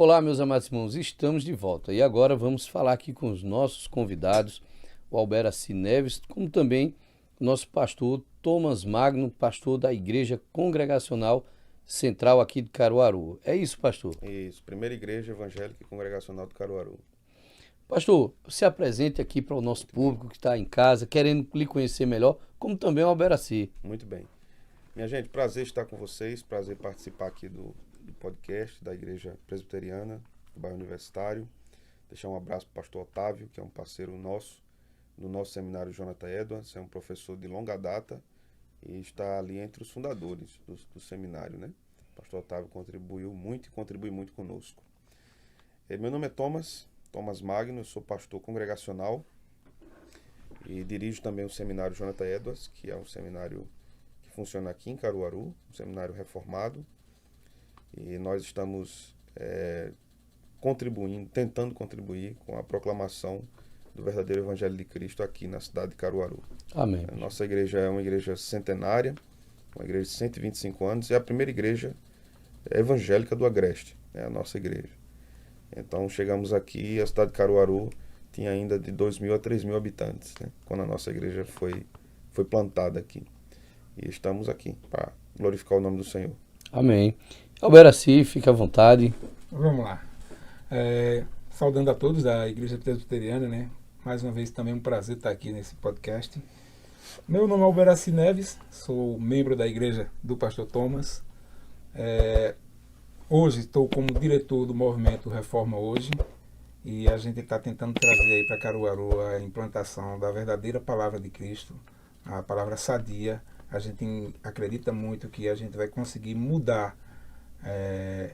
Olá, meus amados irmãos, estamos de volta e agora vamos falar aqui com os nossos convidados, o Alberaci Neves, como também o nosso pastor Thomas Magno, pastor da Igreja Congregacional Central aqui de Caruaru. É isso, pastor? Isso, Primeira Igreja Evangélica e Congregacional de Caruaru. Pastor, se apresente aqui para o nosso público que está em casa, querendo lhe conhecer melhor, como também o Alberaci. Muito bem. Minha gente, prazer estar com vocês, prazer participar aqui do podcast da Igreja Presbiteriana do Bairro Universitário. Deixar um abraço para o pastor Otávio, que é um parceiro nosso, do nosso seminário Jonathan Edwards, é um professor de longa data e está ali entre os fundadores do seminário, né? O pastor Otávio contribuiu muito e contribui muito conosco. Meu nome é Thomas Magno, eu sou pastor congregacional e dirijo também o seminário Jonathan Edwards, que é um seminário que funciona aqui em Caruaru, um seminário reformado, e nós estamos tentando contribuir com a proclamação do verdadeiro Evangelho de Cristo aqui na cidade de Caruaru. Amém. A nossa igreja é uma igreja centenária, uma igreja de 125 anos, e é a primeira igreja evangélica do Agreste, é a nossa igreja. Então chegamos aqui, a cidade de Caruaru tinha ainda de 2.000 a 3.000 habitantes, né, quando a nossa igreja foi plantada aqui. E estamos aqui para glorificar o nome do Senhor. Amém. Alberaci, fique à vontade. Vamos lá. Saudando a todos da Igreja Presbiteriana, né? Mais uma vez também um prazer estar aqui nesse podcast. Meu nome é Alberaci Neves, sou membro da Igreja do Pastor Thomas. Hoje estou como diretor do movimento Reforma Hoje e a gente está tentando trazer aí para Caruaru a implantação da verdadeira palavra de Cristo, a palavra sadia. A gente acredita muito que a gente vai conseguir mudar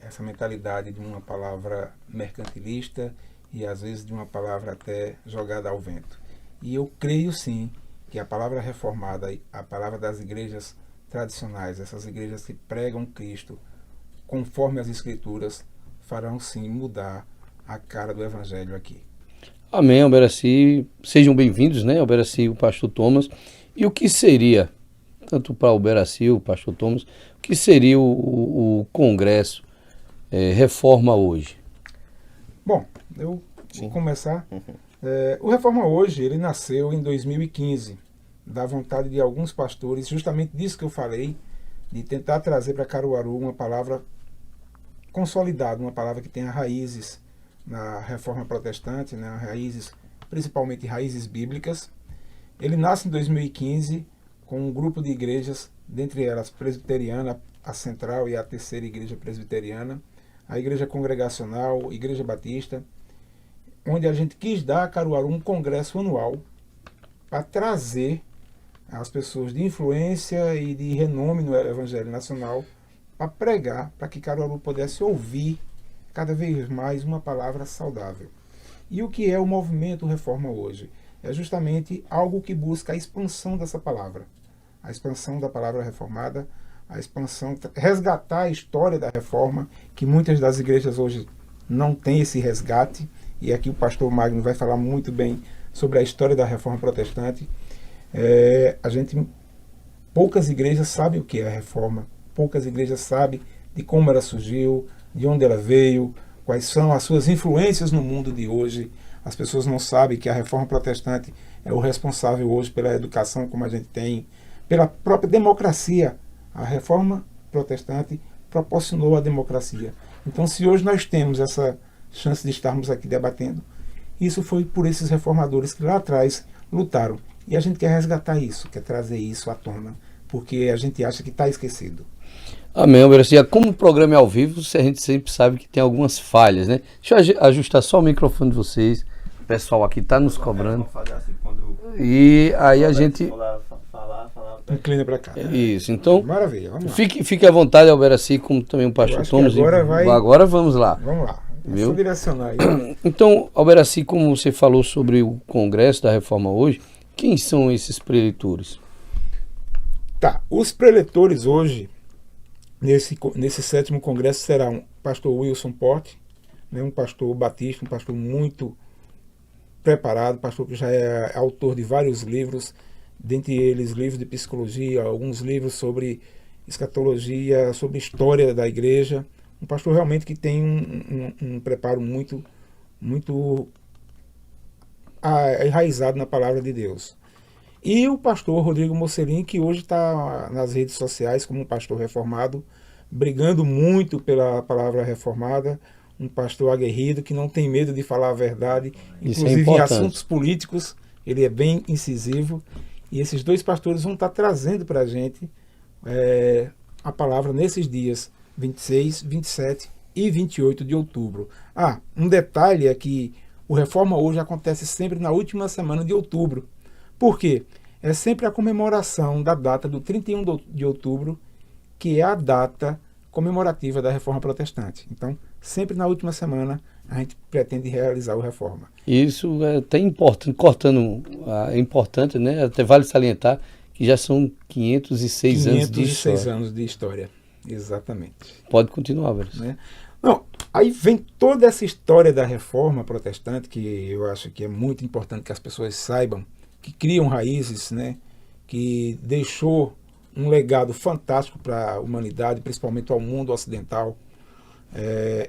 essa mentalidade de uma palavra mercantilista e às vezes de uma palavra até jogada ao vento. E eu creio sim que a palavra reformada, a palavra das igrejas tradicionais, essas igrejas que pregam Cristo conforme as Escrituras, farão sim mudar a cara do Evangelho aqui. Amém, Alberaci. Sejam bem-vindos, né, Alberaci e o pastor Thomas. E o que seria, tanto para o Alberaci e o pastor Thomas, o que seria o Congresso Reforma Hoje? Bom, eu vou começar. O Reforma Hoje, ele nasceu em 2015, da vontade de alguns pastores, justamente disso que eu falei, de tentar trazer para Caruaru uma palavra consolidada, uma palavra que tenha raízes na Reforma Protestante, né, raízes, principalmente raízes bíblicas. Ele nasce em 2015 com um grupo de igrejas, dentre elas Presbiteriana, a Central e a Terceira Igreja Presbiteriana, a Igreja Congregacional, Igreja Batista, onde a gente quis dar a Caruaru um congresso anual para trazer as pessoas de influência e de renome no Evangelho Nacional para pregar, para que Caruaru pudesse ouvir cada vez mais uma palavra saudável. E o que é o movimento Reforma Hoje? É justamente algo que busca a expansão dessa palavra, a expansão da palavra reformada, a expansão, resgatar a história da reforma, que muitas das igrejas hoje não têm esse resgate, e aqui o pastor Magno vai falar muito bem sobre a história da reforma protestante. Poucas igrejas sabem o que é a reforma, poucas igrejas sabem de como ela surgiu, de onde ela veio, quais são as suas influências no mundo de hoje. As pessoas não sabem que a reforma protestante é o responsável hoje pela educação como a gente tem, pela própria democracia. A reforma protestante proporcionou a democracia. Então, se hoje nós temos essa chance de estarmos aqui debatendo, isso foi por esses reformadores que lá atrás lutaram. E a gente quer resgatar isso, quer trazer isso à tona, porque a gente acha que está esquecido. Amém, Alberaci. Como o programa é ao vivo, a gente sempre sabe que tem algumas falhas, né? Deixa eu ajustar só o microfone de vocês. O pessoal aqui está nos cobrando. E aí a gente... Inclina para cá. Isso, então... Maravilha, vamos lá. Fique à vontade, Alberaci, como também o pastor Thomas. Agora vamos lá. Vamos lá. Viu? Direcionar aí. Então, Alberaci, como você falou sobre o Congresso da Reforma Hoje, quem são esses preletores? Tá, os preletores hoje, nesse 7º congresso, serão o pastor Wilson Porte, né, um pastor batista, um pastor muito preparado, pastor que já é autor de vários livros, dentre eles livros de psicologia, alguns livros sobre escatologia, sobre história da igreja, Um pastor realmente que tem um preparo muito enraizado na palavra de Deus. E o pastor Rodrigo Mocelin, que hoje está nas redes sociais como um pastor reformado, brigando muito pela palavra reformada, um pastor aguerrido que não tem medo de falar a verdade, inclusive em assuntos políticos, ele é bem incisivo. E esses dois pastores vão estar trazendo para a gente a palavra nesses dias 26, 27 e 28 de outubro. Um detalhe é que o Reforma Hoje acontece sempre na última semana de outubro. Por quê? É sempre a comemoração da data do 31 de outubro, que é a data comemorativa da Reforma Protestante. Então, sempre na última semana, a gente pretende realizar o Reforma. Isso é até importante, né? Até vale salientar que já são 506 anos de história. 506 anos de história, exatamente. Pode continuar, Vares. Né? Não, aí vem toda essa história da Reforma Protestante, que eu acho que é muito importante que as pessoas saibam, que criam raízes, né? Que deixou um legado fantástico para a humanidade, principalmente ao mundo ocidental.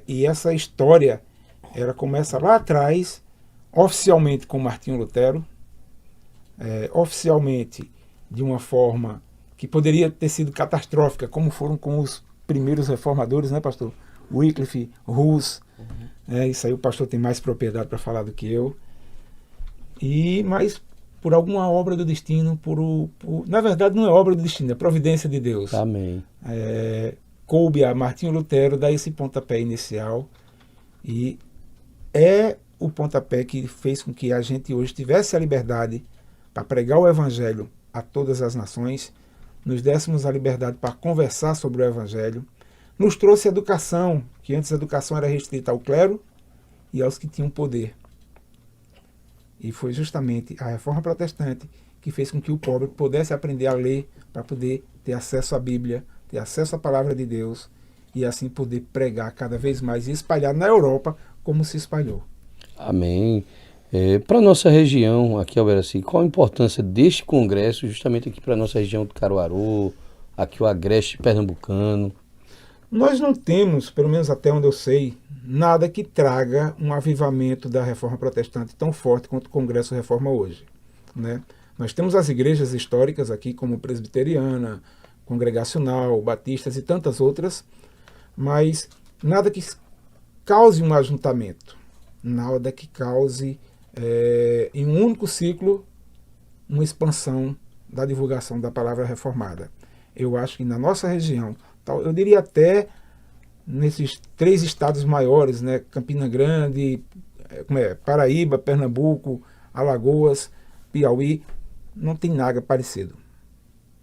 E essa história, ela começa lá atrás, oficialmente com Martinho Lutero, oficialmente de uma forma que poderia ter sido catastrófica, como foram com os primeiros reformadores, né, pastor? Wycliffe, Hus, isso aí o pastor tem mais propriedade para falar do que eu. Mas por alguma obra do destino, na verdade não é obra do destino, é providência de Deus. Amém. Coube a Martinho Lutero dar esse pontapé inicial, e é o pontapé que fez com que a gente hoje tivesse a liberdade para pregar o Evangelho a todas as nações, nos dessemos a liberdade para conversar sobre o Evangelho, nos trouxe educação, que antes a educação era restrita ao clero e aos que tinham poder. E foi justamente a Reforma Protestante que fez com que o pobre pudesse aprender a ler para poder ter acesso à Bíblia, ter acesso à Palavra de Deus e assim poder pregar cada vez mais e espalhar na Europa como se espalhou. Amém. Para a nossa região, aqui Alberaci, qual a importância deste congresso justamente aqui para a nossa região do Caruaru, aqui o Agreste Pernambucano? Nós não temos, pelo menos até onde eu sei, nada que traga um avivamento da Reforma Protestante tão forte quanto o Congresso Reforma Hoje, né? Nós temos as igrejas históricas aqui, como Presbiteriana, Congregacional, Batistas e tantas outras, mas nada que cause um ajuntamento, nada que cause, em um único ciclo, uma expansão da divulgação da palavra reformada. Eu acho que na nossa região, eu diria até nesses 3 estados maiores, né, Campina Grande, Paraíba, Pernambuco, Alagoas, Piauí, não tem nada parecido.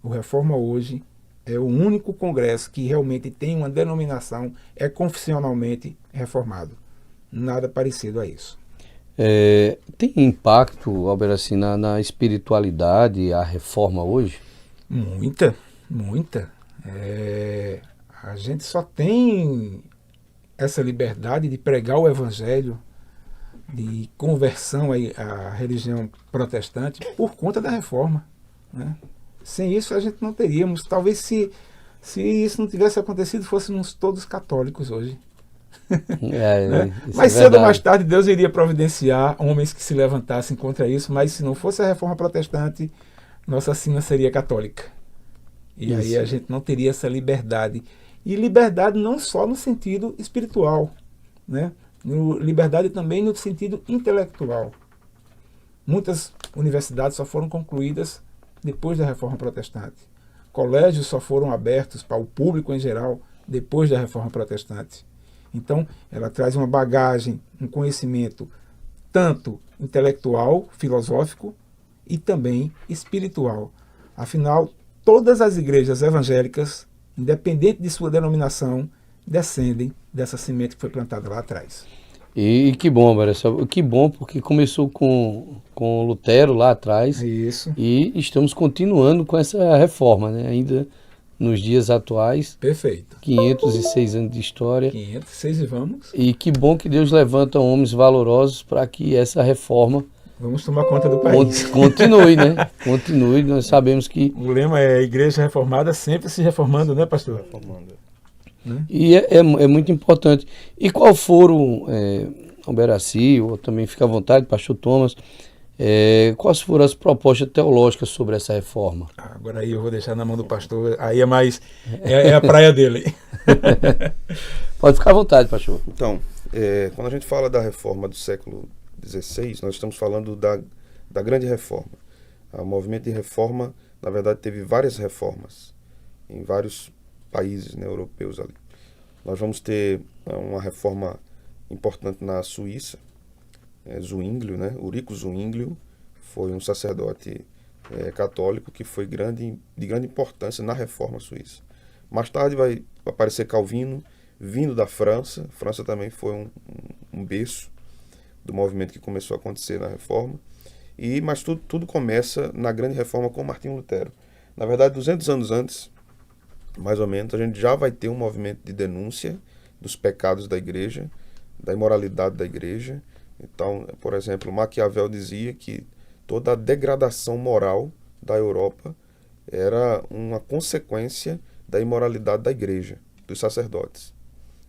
O Reforma Hoje é o único congresso que realmente tem uma denominação, é confessionalmente reformado. Nada parecido a isso. Tem impacto, Alberaci, na espiritualidade, a Reforma Hoje? Muita. A gente só tem essa liberdade de pregar o Evangelho, de conversão à religião protestante por conta da Reforma, né? Sem isso a gente não teríamos. Talvez se isso não tivesse acontecido, fôssemos todos católicos hoje. Né? Mas cedo ou mais tarde Deus iria providenciar homens que se levantassem contra isso, mas se não fosse a Reforma Protestante, nossa sina seria católica. E aí a gente não teria essa liberdade. E liberdade não só no sentido espiritual, né? Liberdade também no sentido intelectual. Muitas universidades só foram concluídas depois da Reforma Protestante. Colégios só foram abertos para o público em geral depois da Reforma Protestante. Então, ela traz uma bagagem, um conhecimento tanto intelectual, filosófico e também espiritual. Afinal, todas as igrejas evangélicas, independente de sua denominação, descendem dessa semente que foi plantada lá atrás. E que bom, Marcelo, que bom, porque começou com Lutero lá atrás. Isso. E estamos continuando com essa reforma, né? Ainda nos dias atuais. Perfeito. 506 anos de história. 506 e vamos. E que bom que Deus levanta homens valorosos para que essa reforma... Vamos tomar conta do país. Continue, né? Continue, nós sabemos que... O lema é a Igreja Reformada sempre se reformando, né, pastor? Reformando. né? E é muito importante. E qual foram, Alberaci, ou também fica à vontade, pastor Thomas, quais foram as propostas teológicas sobre essa reforma? Agora aí eu vou deixar na mão do pastor, aí é mais, é a praia dele. Pode ficar à vontade, pastor. Então, quando a gente fala da reforma do século XVI, nós estamos falando da grande reforma. O movimento de reforma, na verdade, teve várias reformas em vários países, né, europeus ali. Nós vamos ter uma reforma importante na Suíça, Zwinglio, né? Ulrico Zwinglio foi um sacerdote católico que foi de grande importância na reforma suíça. Mais tarde vai aparecer Calvino, vindo da França. A França também foi um berço do movimento que começou a acontecer na reforma. Mas tudo começa na grande reforma com Martinho Lutero. Na verdade, 200 anos antes, mais ou menos, a gente já vai ter um movimento de denúncia dos pecados da igreja, da imoralidade da igreja. Então, por exemplo, Maquiavel dizia que toda a degradação moral da Europa era uma consequência da imoralidade da igreja, dos sacerdotes.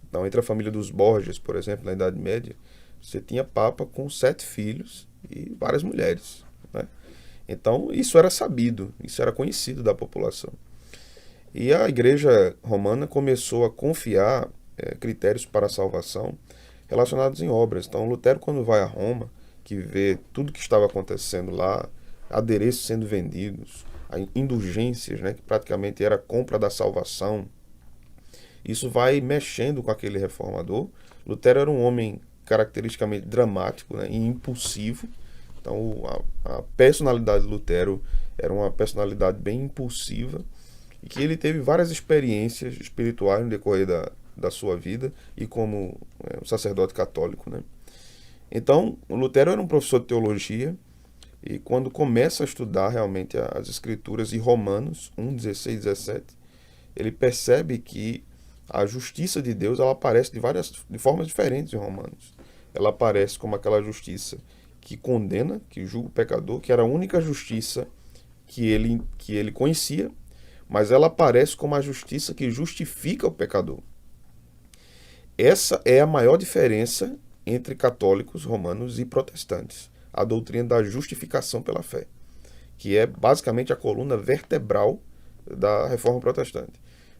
Então, entre a família dos Borgias, por exemplo, na Idade Média, você tinha papa com 7 filhos e várias mulheres, né? Então, isso era sabido, isso era conhecido da população. E a igreja romana começou a confiar critérios para a salvação relacionados em obras. Então, Lutero, quando vai a Roma, que vê tudo que estava acontecendo lá, adereços sendo vendidos, indulgências, né, que praticamente era a compra da salvação, isso vai mexendo com aquele reformador. Lutero era um homem caracteristicamente dramático, né, e impulsivo. Então, a personalidade de Lutero era uma personalidade bem impulsiva e que ele teve várias experiências espirituais no decorrer da sua vida e como um sacerdote católico, né? Então, o Lutero era um professor de teologia e quando começa a estudar realmente as escrituras em Romanos 1, 16, 17, ele percebe que a justiça de Deus ela aparece de formas diferentes em Romanos. Ela aparece como aquela justiça que condena, que julga o pecador, que era a única justiça que ele conhecia, mas ela aparece como a justiça que justifica o pecador. Essa é a maior diferença entre católicos, romanos e protestantes. A doutrina da justificação pela fé, que é basicamente a coluna vertebral da reforma protestante.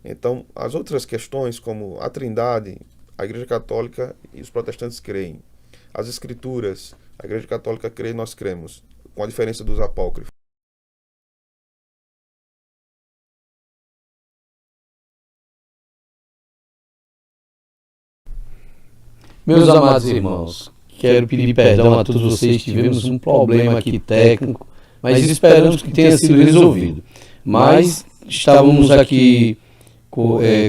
Então, as outras questões, como a Trindade, a Igreja Católica e os protestantes creem. As Escrituras, a Igreja Católica crê e nós cremos, com a diferença dos apócrifos. Meus amados irmãos, quero pedir perdão a todos vocês, tivemos um problema aqui técnico, mas esperamos que tenha sido resolvido. Mas estávamos aqui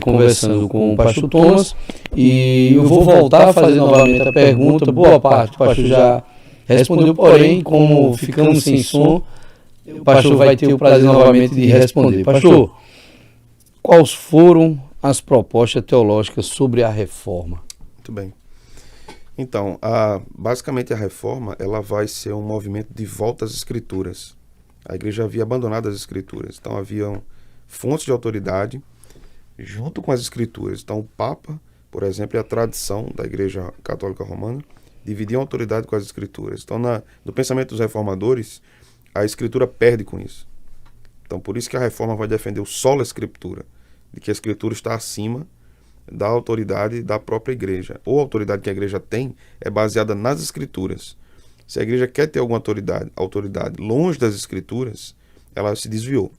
conversando com o pastor Thomas e eu vou voltar a fazer novamente a pergunta. Boa parte o pastor já respondeu, porém, como ficamos sem som, o pastor vai ter o prazer novamente de responder. Pastor, quais foram as propostas teológicas sobre a reforma? Muito bem. Então, basicamente a reforma ela vai ser um movimento de volta às escrituras. A igreja havia abandonado as escrituras, então haviam fontes de autoridade junto com as escrituras. Então o Papa, por exemplo, e a tradição da Igreja Católica Romana dividiam a autoridade com as escrituras. Então no pensamento dos reformadores, a escritura perde com isso. Então por isso que a reforma vai defender o sola escritura, de que a escritura está acima da autoridade da própria igreja. Ou a autoridade que a igreja tem é baseada nas escrituras. Se a igreja quer ter alguma autoridade longe das escrituras, ela se desviou.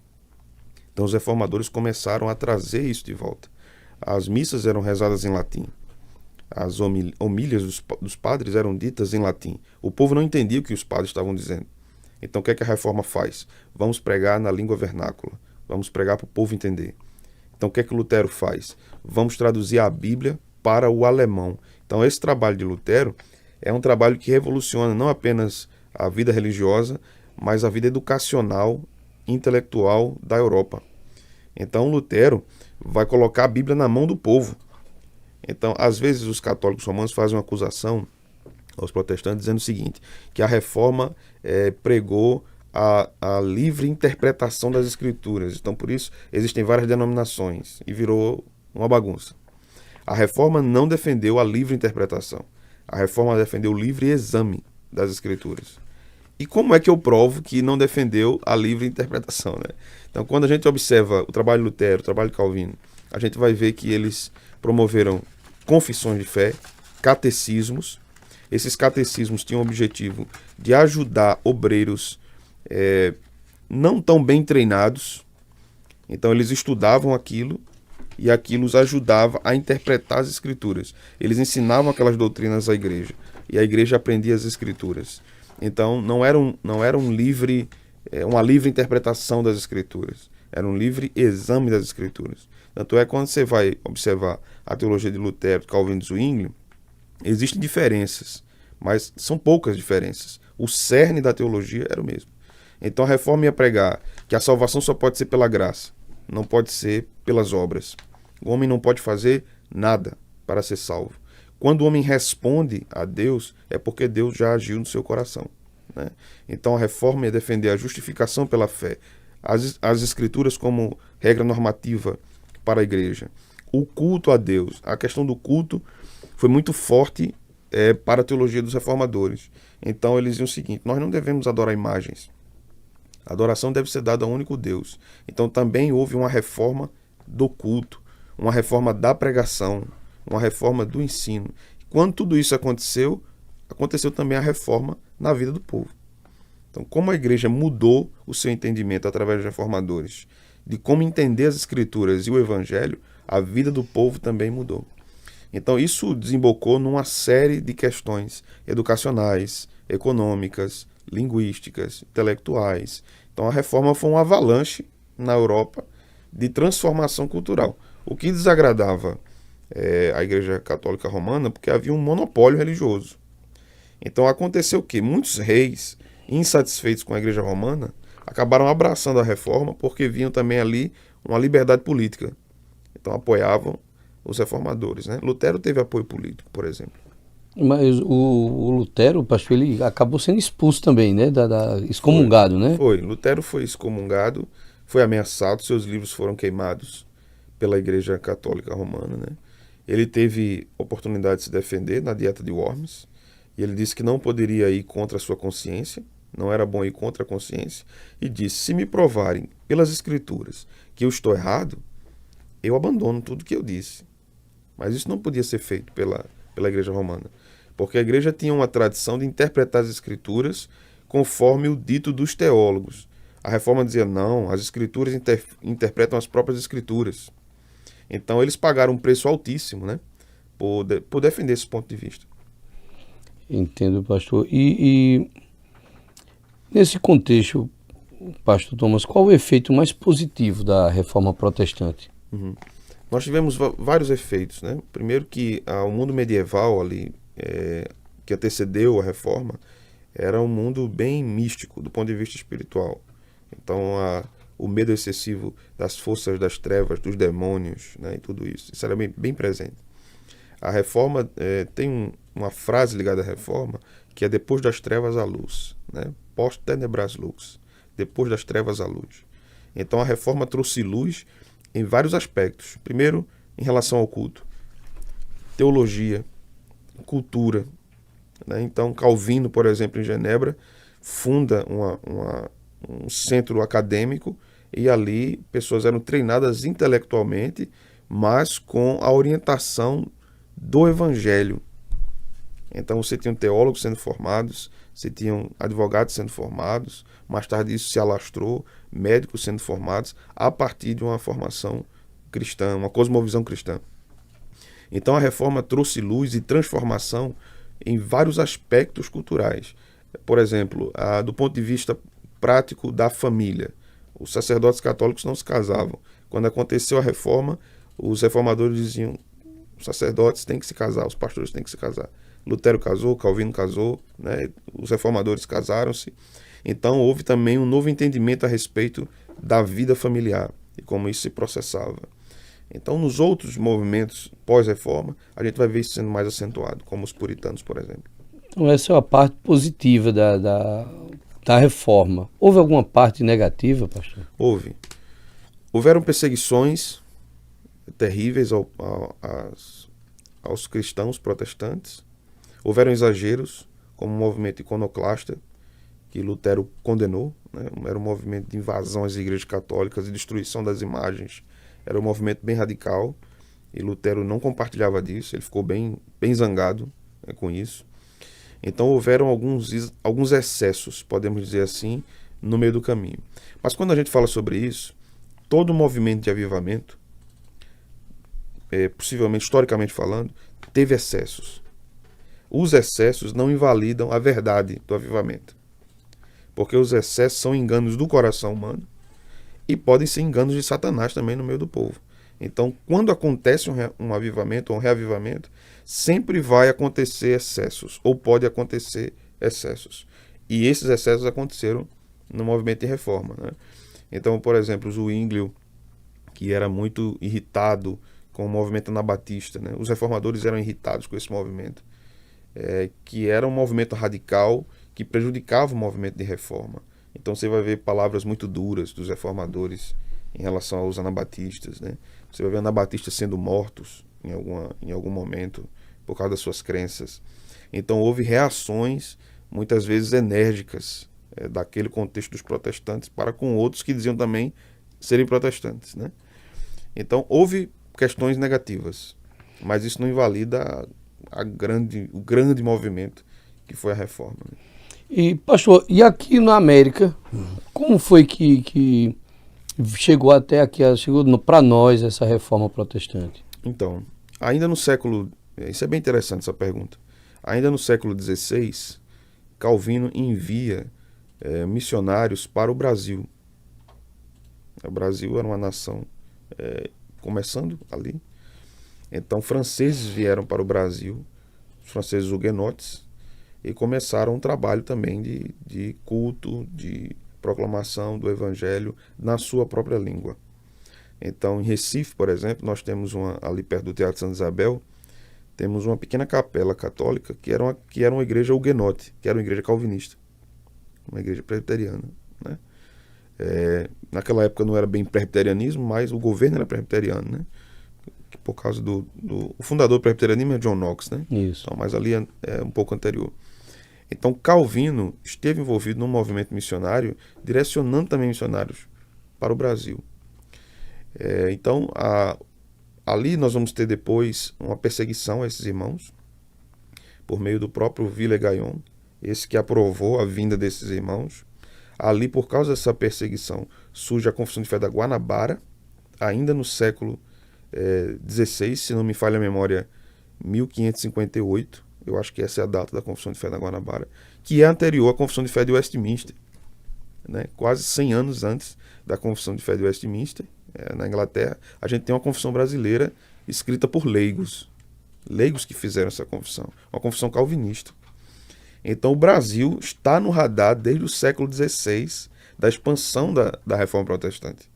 Então os reformadores começaram a trazer isso de volta. As missas eram rezadas em latim. As homílias dos padres eram ditas em latim. O povo não entendia o que os padres estavam dizendo. Então o que é que a reforma faz? Vamos pregar na língua vernácula. Vamos pregar para o povo entender. Então o que é que Lutero faz? Vamos traduzir a Bíblia para o alemão. Então esse trabalho de Lutero é um trabalho que revoluciona não apenas a vida religiosa, mas a vida educacional, intelectual da Europa. Então Lutero vai colocar a Bíblia na mão do povo. Então, às vezes os católicos romanos fazem uma acusação aos protestantes dizendo o seguinte, que a reforma pregou a livre interpretação das escrituras. Então, por isso, existem várias denominações e virou uma bagunça. A Reforma não defendeu a livre interpretação. A Reforma defendeu o livre exame das Escrituras. E como é que eu provo que não defendeu a livre interpretação, né? Então, quando a gente observa o trabalho de Lutero, o trabalho de Calvino, a gente vai ver que eles promoveram confissões de fé, catecismos. Esses catecismos tinham o objetivo de ajudar obreiros não tão bem treinados. Então, eles estudavam aquilo e aquilo os ajudava a interpretar as Escrituras. Eles ensinavam aquelas doutrinas à igreja e a igreja aprendia as Escrituras. Então, não era uma livre interpretação das Escrituras, era um livre exame das Escrituras. Tanto é, quando você vai observar a teologia de Lutero, Calvino e Zwingli, existem diferenças, mas são poucas diferenças. O cerne da teologia era o mesmo. Então a Reforma ia pregar que a salvação só pode ser pela graça, não pode ser pelas obras. O homem não pode fazer nada para ser salvo. Quando o homem responde a Deus, é porque Deus já agiu no seu coração, né? Então a Reforma ia defender a justificação pela fé, as Escrituras como regra normativa para a igreja, o culto a Deus. A questão do culto foi muito forte para a teologia dos reformadores. Então eles diziam o seguinte: nós não devemos adorar imagens. A adoração deve ser dada ao único Deus. Então também houve uma reforma do culto, uma reforma da pregação, uma reforma do ensino. Quando tudo isso aconteceu também a reforma na vida do povo. Então, como a igreja mudou o seu entendimento através dos reformadores, de como entender as Escrituras e o Evangelho, a vida do povo também mudou. Então, isso desembocou numa série de questões educacionais, econômicas, linguísticas, intelectuais. Então, a reforma foi um avalanche na Europa de transformação cultural. O que desagradava a Igreja Católica Romana, porque havia um monopólio religioso. Então, aconteceu o quê? Muitos reis, insatisfeitos com a Igreja Romana, acabaram abraçando a reforma porque viam também ali uma liberdade política. Então, apoiavam os reformadores, né? Lutero teve apoio político, por exemplo. Mas o Lutero, pastor, ele acabou sendo expulso também, né? Excomungado, né? Foi. Lutero foi excomungado, foi ameaçado, seus livros foram queimados pela Igreja Católica Romana, né? Ele teve oportunidade de se defender na Dieta de Worms, e ele disse que não poderia ir contra a sua consciência, não era bom ir contra a consciência, e disse: se me provarem pelas Escrituras que eu estou errado, eu abandono tudo que eu disse. Mas isso não podia ser feito pela Igreja Romana, porque a Igreja tinha uma tradição de interpretar as Escrituras conforme o dito dos teólogos. A Reforma dizia: não, as Escrituras interpretam as próprias Escrituras. Então eles pagaram um preço altíssimo, né, por defender esse ponto de vista. Entendo, pastor. E nesse contexto, pastor Thomas, qual o efeito mais positivo da Reforma Protestante? Nós tivemos vários efeitos, né? Primeiro que o mundo medieval ali, que antecedeu a Reforma, era um mundo bem místico do ponto de vista espiritual. Então o medo excessivo das forças das trevas, dos demônios, né, e tudo isso era bem presente. A Reforma tem uma frase ligada à Reforma, que é: depois das trevas a luz, né? Post tenebras lux, depois das trevas a luz. Então a Reforma trouxe luz em vários aspectos. Primeiro, em relação ao culto, teologia, cultura, né? Então Calvino, por exemplo, em Genebra, funda um centro acadêmico, e ali pessoas eram treinadas intelectualmente, mas com a orientação do Evangelho. Então você tinha teólogos sendo formados, você tinha advogados sendo formados, mais tarde isso se alastrou, médicos sendo formados a partir de uma formação cristã, uma cosmovisão cristã. Então a Reforma trouxe luz e transformação em vários aspectos culturais. Por exemplo, do ponto de vista prático da família, os sacerdotes católicos não se casavam. Quando aconteceu a Reforma, os reformadores diziam: os sacerdotes têm que se casar, os pastores têm que se casar. Lutero casou, Calvino casou, né? Os reformadores casaram-se. Então houve também um novo entendimento a respeito da vida familiar e como isso se processava. Então, nos outros movimentos pós-reforma, a gente vai ver isso sendo mais acentuado, como os puritanos, por exemplo. Então essa é a parte positiva da reforma. Houve alguma parte negativa, pastor? Houveram perseguições terríveis aos cristãos protestantes. Houveram exageros, como o movimento iconoclasta, que Lutero condenou, né? Era um movimento de invasão às igrejas católicas e destruição das imagens. Era um movimento bem radical e Lutero não compartilhava disso, ele ficou bem zangado, né, com isso. Então houveram alguns excessos, podemos dizer assim, no meio do caminho. Mas quando a gente fala sobre isso, todo movimento de avivamento, possivelmente, historicamente falando, teve excessos. Os excessos não invalidam a verdade do avivamento. Porque os excessos são enganos do coração humano e podem ser enganos de Satanás também no meio do povo. Então, quando acontece um avivamento ou um reavivamento, sempre vai acontecer excessos, ou pode acontecer excessos. E esses excessos aconteceram no movimento de reforma, né? Então, por exemplo, o Zwinglio, que era muito irritado com o movimento anabatista, né? Os reformadores eram irritados com esse movimento, que era um movimento radical que prejudicava o movimento de reforma. Então você vai ver palavras muito duras dos reformadores em relação aos anabatistas, né? Você vai ver anabatistas sendo mortos em algum momento por causa das suas crenças. Então houve reações, muitas vezes enérgicas, daquele contexto dos protestantes para com outros que diziam também serem protestantes, né? Então houve questões negativas, mas isso não invalida o grande movimento que foi a reforma, né? E, pastor, e aqui na América, como foi que chegou até aqui, chegou para nós essa reforma protestante? Então, ainda no século... Isso é bem interessante, essa pergunta. Ainda no século XVI, Calvino envia missionários para o Brasil. O Brasil era uma nação começando ali. Então, franceses vieram para o Brasil, os franceses huguenotes, e começaram um trabalho também de culto, de proclamação do evangelho na sua própria língua. Então, em Recife, por exemplo, nós temos ali perto do Teatro Santa Isabel, temos uma pequena capela católica que era uma igreja huguenote, que era uma igreja calvinista, uma igreja presbiteriana, né? Naquela época não era bem presbiterianismo, mas o governo era presbiteriano, né? Por causa o fundador do presbiterianismo é John Knox, né? Isso. Então, mas ali é um pouco anterior. Então, Calvino esteve envolvido num movimento missionário, direcionando também missionários para o Brasil. Então, ali nós vamos ter depois uma perseguição a esses irmãos, por meio do próprio Villers-Gaillon, esse que aprovou a vinda desses irmãos. Ali, por causa dessa perseguição, surge a Confissão de Fé da Guanabara, ainda no século XVI, se não me falha a memória, 1558. Eu acho que essa é a data da Confissão de Fé da Guanabara, que é anterior à Confissão de Fé de Westminster, né? Quase 100 anos antes da Confissão de Fé de Westminster, na Inglaterra, a gente tem uma confissão brasileira escrita por leigos que fizeram essa confissão, uma confissão calvinista. Então o Brasil está no radar desde o século XVI da expansão da Reforma Protestante,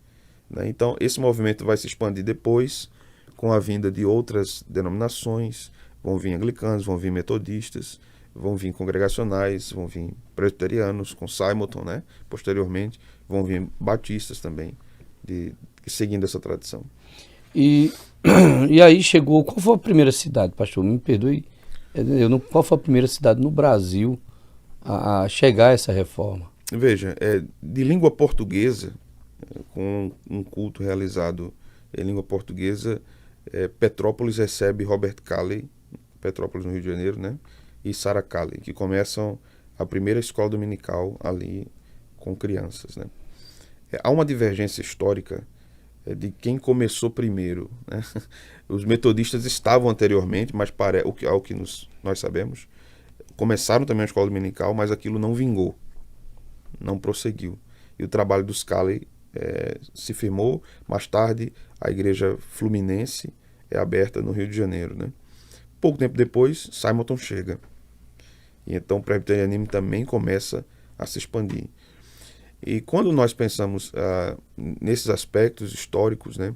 né? Então esse movimento vai se expandir depois com a vinda de outras denominações. Vão vir anglicanos, vão vir metodistas, vão vir congregacionais, vão vir presbiterianos com Simonton, né? Posteriormente vão vir batistas também, seguindo essa tradição. E aí chegou... Qual foi a primeira cidade, pastor? Me perdoe. Qual foi a primeira cidade no Brasil a chegar a essa reforma? Veja, de língua portuguesa, com um culto realizado em língua portuguesa, Petrópolis recebe Robert Calley, Petrópolis no Rio de Janeiro, né? E Sarah Calley, que começam a primeira escola dominical ali com crianças, né? Há uma divergência histórica de quem começou primeiro, né? Os metodistas estavam anteriormente, mas ao que nós sabemos, começaram também a escola dominical, mas aquilo não vingou, não prosseguiu. E o trabalho dos Calley se firmou. Mais tarde, a igreja fluminense é aberta no Rio de Janeiro, né? Pouco tempo depois, Simonton chega. E então o presbiterianismo também começa a se expandir. E quando nós pensamos nesses aspectos históricos, né,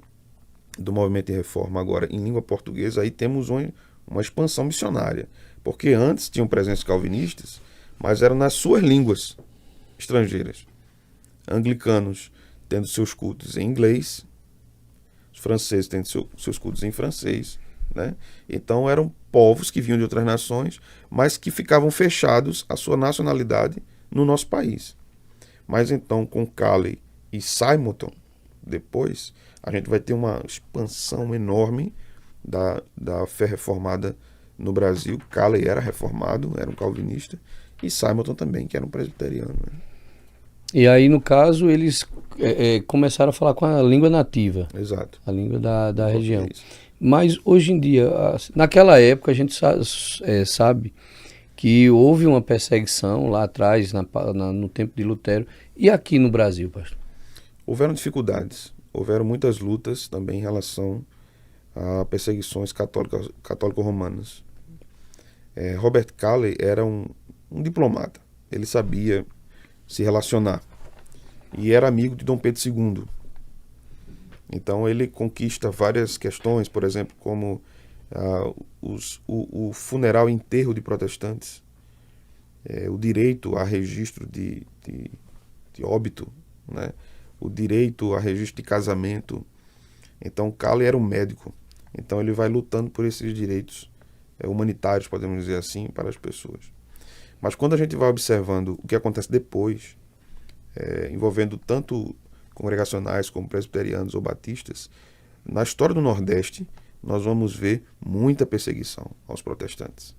do movimento de reforma agora em língua portuguesa, aí temos uma expansão missionária. Porque antes tinham presença calvinistas, mas eram nas suas línguas estrangeiras. Anglicanos tendo seus cultos em inglês, os franceses tendo seus cultos em francês, né? Então eram povos que vinham de outras nações, mas que ficavam fechados à sua nacionalidade no nosso país. Mas então com Calley e Simonton, depois, a gente vai ter uma expansão enorme da fé reformada no Brasil. Calley era reformado, era um calvinista, e Simonton também, que era um presbiteriano, né? E aí, no caso, eles começaram a falar com a língua nativa. Exato. A língua da região. Isso. Mas hoje em dia, naquela época, a gente sabe que houve uma perseguição lá atrás, no tempo de Lutero, e aqui no Brasil, pastor? Houveram dificuldades, houveram muitas lutas também em relação a perseguições católico-romanas. Robert Calley era um diplomata, ele sabia se relacionar e era amigo de Dom Pedro II. Então ele conquista várias questões, por exemplo, como o funeral e enterro de protestantes, o direito a registro de óbito, né? O direito a registro de casamento. Então Calley era um médico, então ele vai lutando por esses direitos humanitários, podemos dizer assim, para as pessoas. Mas quando a gente vai observando o que acontece depois, envolvendo tanto congregacionais como presbiterianos ou batistas, na história do Nordeste, nós vamos ver muita perseguição aos protestantes.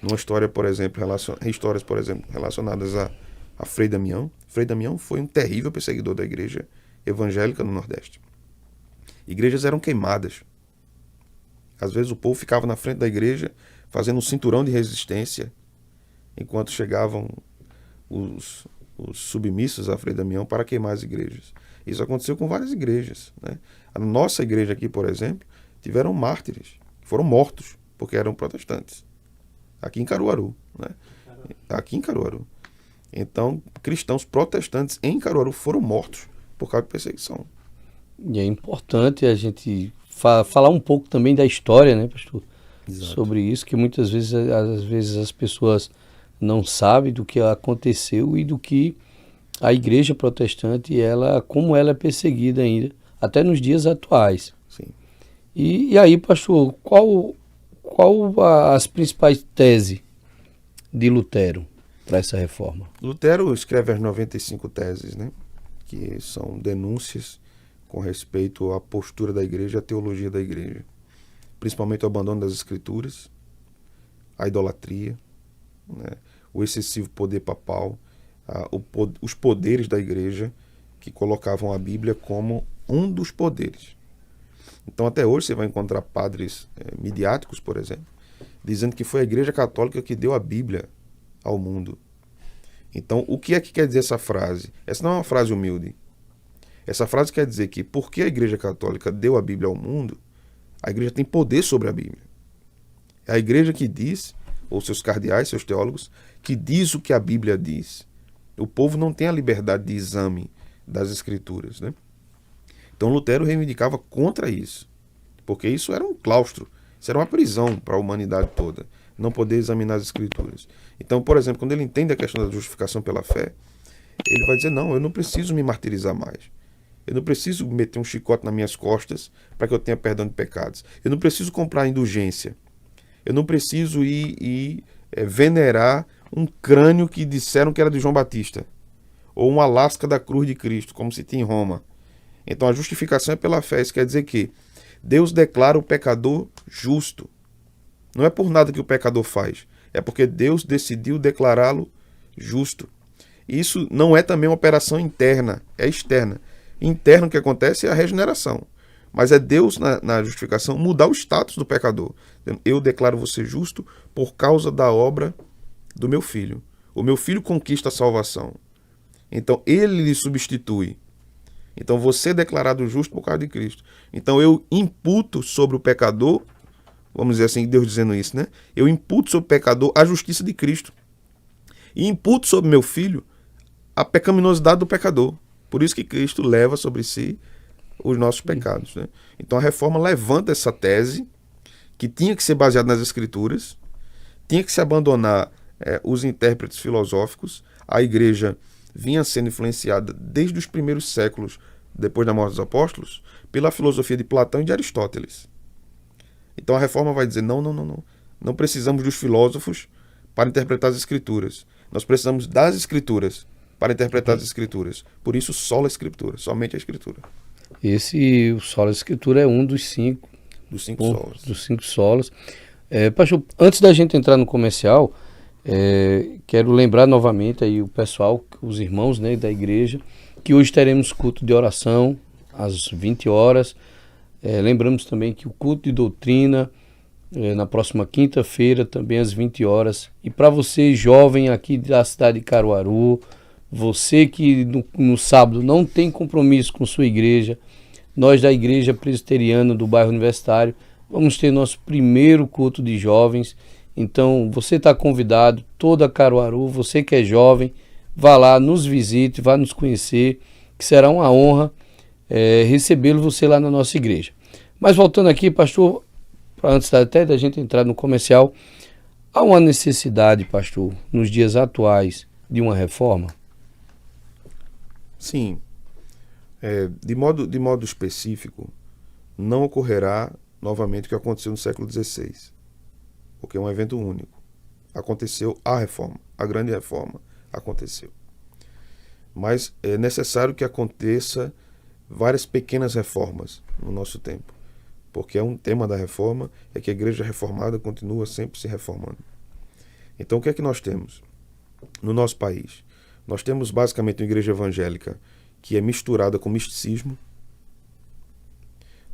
Numa história, por exemplo, histórias, por exemplo, relacionadas a Frei Damião. Frei Damião foi um terrível perseguidor da igreja evangélica no Nordeste. Igrejas eram queimadas. Às vezes o povo ficava na frente da igreja fazendo um cinturão de resistência, enquanto chegavam os submissos a Frei Damião para queimar as igrejas. Isso aconteceu com várias igrejas, né? A nossa igreja aqui, por exemplo, tiveram mártires, que foram mortos porque eram protestantes. Aqui em Caruaru, né? Aqui em Caruaru. Então, cristãos protestantes em Caruaru foram mortos por causa de perseguição. E é importante a gente falar um pouco também da história, né, pastor? Exato. Sobre isso, que muitas vezes, às vezes as pessoas não sabem do que aconteceu e do que a igreja protestante, como ela é perseguida ainda, até nos dias atuais. Sim. E aí, pastor, qual as principais teses de Lutero para essa reforma? Lutero escreve as 95 teses, né? Que são denúncias com respeito à postura da igreja, à teologia da igreja. Principalmente o abandono das escrituras, a idolatria, né? O excessivo poder papal, os poderes da igreja que colocavam a Bíblia como um dos poderes. Então até hoje você vai encontrar padres midiáticos, por exemplo, dizendo que foi a Igreja Católica que deu a Bíblia ao mundo. Então o que é que quer dizer essa frase? Essa não é uma frase humilde. Essa frase quer dizer que porque a Igreja Católica deu a Bíblia ao mundo, a igreja tem poder sobre a Bíblia. É a igreja que diz, ou seus cardeais, seus teólogos, que diz o que a Bíblia diz. O povo não tem a liberdade de exame das escrituras, né? Então Lutero reivindicava contra isso, porque isso era um claustro, isso era uma prisão para a humanidade toda, não poder examinar as escrituras. Então, por exemplo, quando ele entende a questão da justificação pela fé, ele vai dizer, não, eu não preciso me martirizar mais. Eu não preciso meter um chicote nas minhas costas para que eu tenha perdão de pecados. Eu não preciso comprar indulgência. Eu não preciso ir venerar um crânio que disseram que era de João Batista, ou uma lasca da cruz de Cristo, como se tinha em Roma. Então a justificação é pela fé. Isso quer dizer que Deus declara o pecador justo. Não é por nada que o pecador faz, é porque Deus decidiu declará-lo justo. Isso não é também uma operação interna, é externa. Interno, o que acontece é a regeneração. Mas é Deus, na justificação, mudar o status do pecador. Eu declaro você justo por causa da obra do meu filho. O meu filho conquista a salvação. Então ele lhe substitui. Então você é declarado justo por causa de Cristo. Então eu imputo sobre o pecador, vamos dizer assim, Deus dizendo isso, né? Eu imputo sobre o pecador a justiça de Cristo. E imputo sobre meu filho a pecaminosidade do pecador. Por isso que Cristo leva sobre si os nossos pecados, né? Então a reforma levanta essa tese que tinha que ser baseada nas escrituras, tinha que se abandonar os intérpretes filosóficos. A igreja vinha sendo influenciada desde os primeiros séculos, depois da morte dos apóstolos, pela filosofia de Platão e de Aristóteles. Então a reforma vai dizer, não. Não precisamos dos filósofos para interpretar as escrituras. Nós precisamos das escrituras para interpretar as escrituras. Por isso, sola escritura, somente a escritura. O sola escritura é um dos cinco solos. Dos 5 solos. Pastor, antes da gente entrar no comercial, quero lembrar novamente aí o pessoal, os irmãos, né, da igreja, que hoje teremos culto de oração às 20 horas. Lembramos também que o culto de doutrina na próxima quinta-feira, também às 20 horas. E para você, jovem aqui da cidade de Caruaru, você que no sábado não tem compromisso com sua igreja, nós da Igreja Presbiteriana do bairro Universitário vamos ter nosso primeiro culto de jovens. Então você está convidado, toda Caruaru, você que é jovem, vá lá, nos visite, vá nos conhecer, que será uma honra recebê-lo você lá na nossa igreja. Mas voltando aqui, pastor, antes até da gente entrar no comercial, há uma necessidade, pastor, nos dias atuais, de uma reforma? Sim. De modo específico, não ocorrerá novamente o que aconteceu no século XVI, porque é um evento único. Aconteceu a reforma, a grande reforma aconteceu. Mas é necessário que aconteça várias pequenas reformas no nosso tempo, porque um tema da reforma é que a igreja reformada continua sempre se reformando. Então o que é que nós temos no nosso país? Nós temos basicamente uma igreja evangélica que é misturada com misticismo.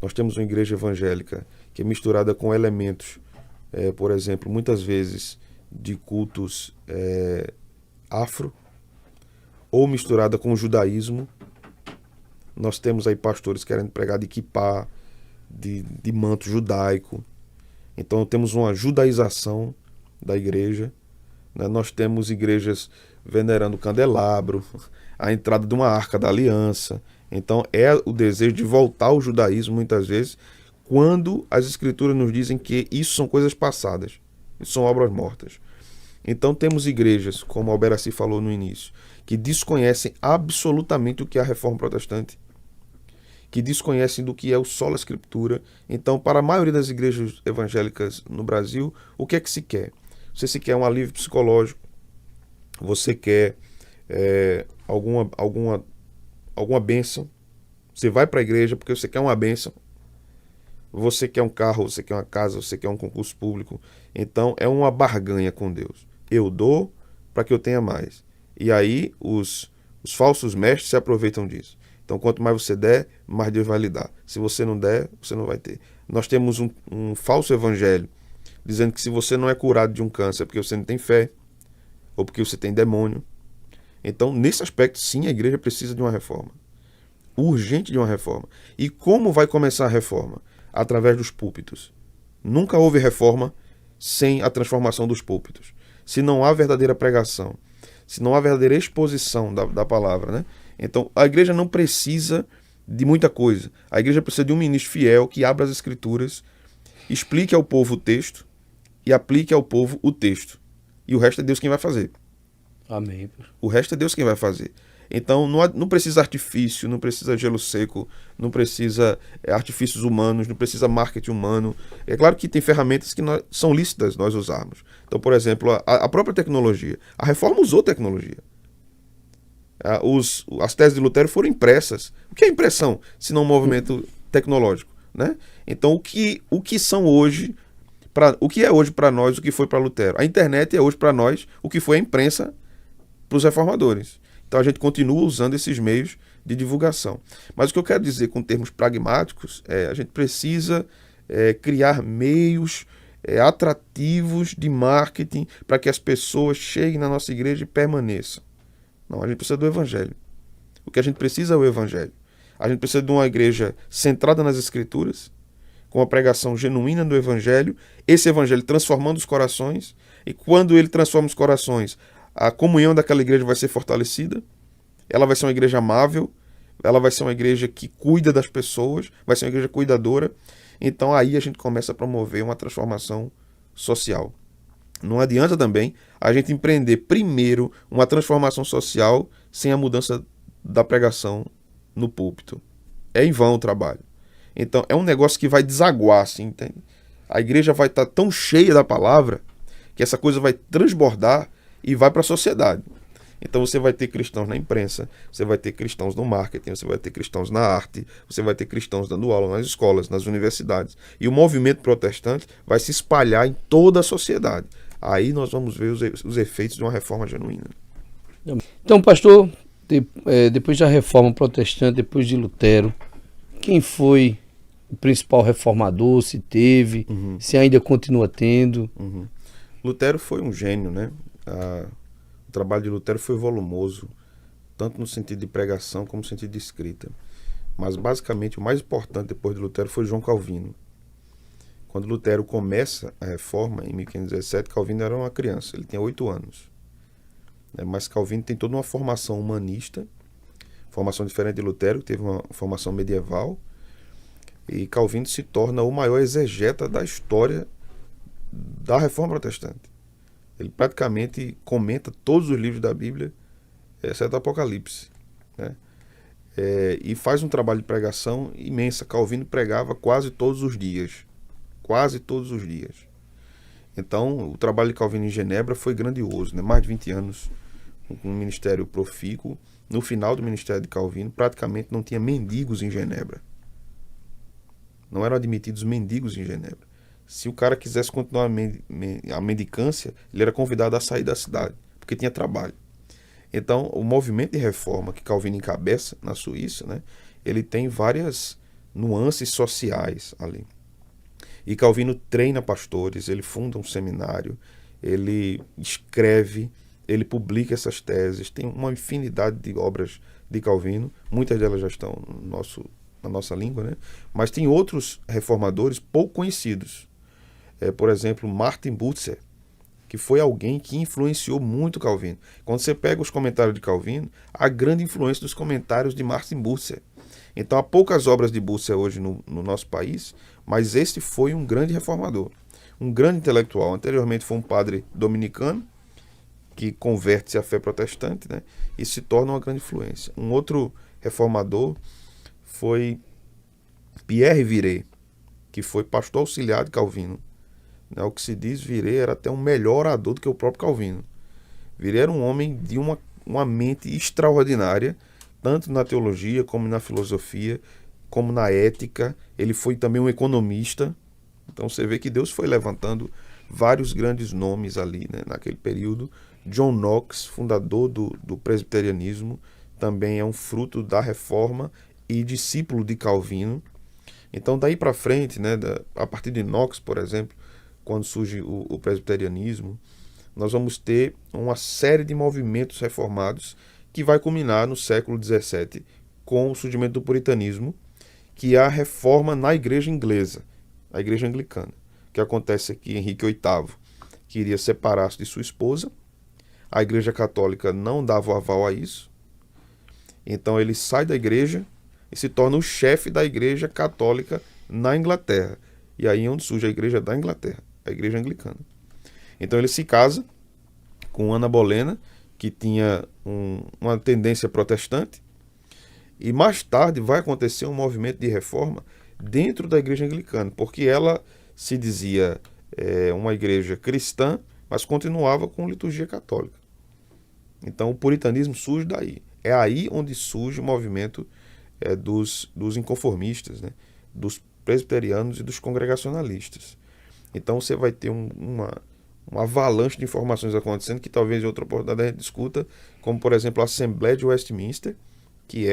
Nós temos uma igreja evangélica que é misturada com elementos, por exemplo, muitas vezes de cultos afro, ou misturada com o judaísmo. Nós temos aí pastores querendo pregar de kippá, de manto judaico. Então temos uma judaização da igreja, né? Nós temos igrejas venerando candelabro, a entrada de uma arca da aliança. Então é o desejo de voltar ao judaísmo muitas vezes, quando as escrituras nos dizem que isso são coisas passadas, isso são obras mortas. Então temos igrejas, como o Alberaci falou no início, que desconhecem absolutamente o que é a reforma protestante, que desconhecem do que é o sola escritura. Então, para a maioria das igrejas evangélicas no Brasil, o que é que se quer? Você se quer um alívio psicológico, você quer alguma bênção, você vai para a igreja porque você quer uma bênção, você quer um carro, você quer uma casa, você quer um concurso público. Então é uma barganha com Deus. Eu dou para que eu tenha mais. E aí os falsos mestres se aproveitam disso. Então quanto mais você der, mais Deus vai lhe dar. Se você não der, você não vai ter. Nós temos um falso evangelho dizendo que se você não é curado de um câncer é porque você não tem fé, ou porque você tem demônio. Então, nesse aspecto, sim, a igreja precisa de uma reforma. Urgente de uma reforma. E como vai começar a reforma? Através dos púlpitos. Nunca houve reforma sem a transformação dos púlpitos. Se não há verdadeira pregação, se não há verdadeira exposição da palavra, né? Então, a igreja não precisa de muita coisa. A igreja precisa de um ministro fiel que abra as escrituras, explique ao povo o texto e aplique ao povo o texto. E o resto é Deus quem vai fazer. Amém. O resto é Deus quem vai fazer. Então não precisa artifício, não precisa gelo seco, não precisa artifícios humanos, não precisa marketing humano. É claro que tem ferramentas que são lícitas nós usarmos. Então, por exemplo, a própria tecnologia. A reforma usou tecnologia. As teses de Lutero foram impressas. O que é impressão, se não um movimento tecnológico, né? Então, o que são hoje, o que é hoje para nós o que foi para Lutero? A internet é hoje para nós o que foi a imprensa para os reformadores. Então a gente continua usando esses meios de divulgação. Mas o que eu quero dizer com termos pragmáticos a gente precisa criar meios atrativos de marketing para que as pessoas cheguem na nossa igreja e permaneçam. Não, a gente precisa do evangelho. O que a gente precisa é o evangelho. A gente precisa de uma igreja centrada nas escrituras, com a pregação genuína do evangelho, esse evangelho transformando os corações, e quando ele transforma os corações, a comunhão daquela igreja vai ser fortalecida, ela vai ser uma igreja amável, ela vai ser uma igreja que cuida das pessoas, vai ser uma igreja cuidadora. Então aí a gente começa a promover uma transformação social. Não adianta também a gente empreender primeiro uma transformação social sem a mudança da pregação no púlpito. É em vão o trabalho. Então é um negócio que vai desaguar, assim, entende? A igreja vai estar tão cheia da palavra que essa coisa vai transbordar e vai para a sociedade. Então você vai ter cristãos na imprensa, você vai ter cristãos no marketing, você vai ter cristãos na arte, você vai ter cristãos dando aula nas escolas, nas universidades. E o movimento protestante vai se espalhar em toda a sociedade. Aí nós vamos ver os efeitos de uma reforma genuína. Então, pastor, depois da reforma protestante, depois de Lutero, quem foi o principal reformador, se teve, se ainda continua tendo? Lutero foi um gênio, né? O trabalho de Lutero foi volumoso, tanto no sentido de pregação como no sentido de escrita. Mas, basicamente, o mais importante depois de Lutero foi João Calvino. Quando Lutero começa a reforma, em 1517, Calvino era uma criança, ele tinha 8 anos. Mas Calvino tem toda uma formação humanista, formação diferente de Lutero, que teve uma formação medieval, e Calvino se torna o maior exegeta da história da reforma protestante. Ele praticamente comenta todos os livros da Bíblia, exceto o Apocalipse, né? E faz um trabalho de pregação imensa. Calvino pregava quase todos os dias. Quase todos os dias. Então, o trabalho de Calvino em Genebra foi grandioso, né? Mais de 20 anos, com um ministério profícuo. No final do ministério de Calvino, praticamente não tinha mendigos em Genebra. Não eram admitidos mendigos em Genebra. Se o cara quisesse continuar a mendicância, ele era convidado a sair da cidade, porque tinha trabalho. Então, o movimento de reforma que Calvino encabeça na Suíça, né, ele tem várias nuances sociais ali. E Calvino treina pastores, ele funda um seminário, ele escreve, ele publica essas teses, tem uma infinidade de obras de Calvino, muitas delas já estão na nossa língua, né? Mas tem outros reformadores pouco conhecidos. Por exemplo, Martin Bucer, que foi alguém que influenciou muito Calvino. Quando você pega os comentários de Calvino, há grande influência dos comentários de Martin Bucer. Então, há poucas obras de Bucer hoje no nosso país, mas este foi um grande reformador, um grande intelectual. Anteriormente foi um padre dominicano, que converte-se à fé protestante, né, e se torna uma grande influência. Um outro reformador foi Pierre Viret, que foi pastor auxiliar de Calvino. O que se diz, Viret era até um melhor orador do que o próprio Calvino. Viret era um homem de uma mente extraordinária, tanto na teologia, como na filosofia, como na ética. Ele foi também um economista. Então você vê que Deus foi levantando vários grandes nomes ali, né, naquele período. John Knox, fundador do presbiterianismo, também é um fruto da reforma e discípulo de Calvino. Então daí para frente, né, a partir de Knox, por exemplo, quando surge o presbiterianismo, nós vamos ter uma série de movimentos reformados que vai culminar no século XVII com o surgimento do puritanismo, que é a reforma na igreja inglesa, a igreja anglicana. O que acontece é que Henrique VIII queria separar-se de sua esposa, a igreja católica não dava o aval a isso, então ele sai da igreja e se torna o chefe da igreja católica na Inglaterra. E aí é onde surge a igreja da Inglaterra, a igreja anglicana. Então ele se casa com Ana Bolena, que tinha uma tendência protestante, e mais tarde vai acontecer um movimento de reforma dentro da igreja anglicana, porque ela se dizia uma igreja cristã, mas continuava com liturgia católica. Então o puritanismo surge daí. É aí onde surge o movimento dos inconformistas, né? Dos presbiterianos e dos congregacionalistas. Então você vai ter uma avalanche de informações acontecendo que talvez em outra oportunidade a gente discuta, como por exemplo a Assembleia de Westminster, que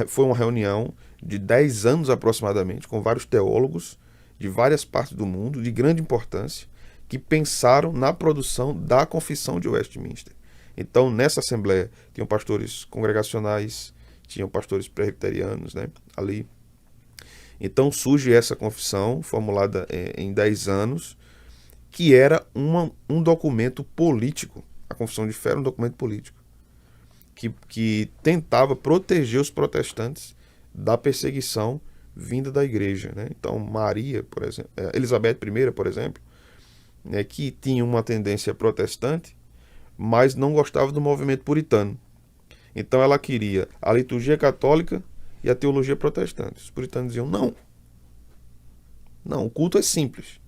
foi uma reunião de 10 anos aproximadamente, com vários teólogos de várias partes do mundo, de grande importância, que pensaram na produção da Confissão de Westminster. Então nessa Assembleia tinham pastores congregacionais, tinham pastores presbiterianos, né, ali. Então surge essa confissão, formulada em 10 anos, que era um documento político. A Confissão de Fé era um documento político, que tentava proteger os protestantes da perseguição vinda da igreja, né? Então Maria, por exemplo, Elizabeth I, por exemplo, né, que tinha uma tendência protestante, mas não gostava do movimento puritano. Então ela queria a liturgia católica e a teologia protestante. Os puritanos diziam, não, Não, o culto é simples.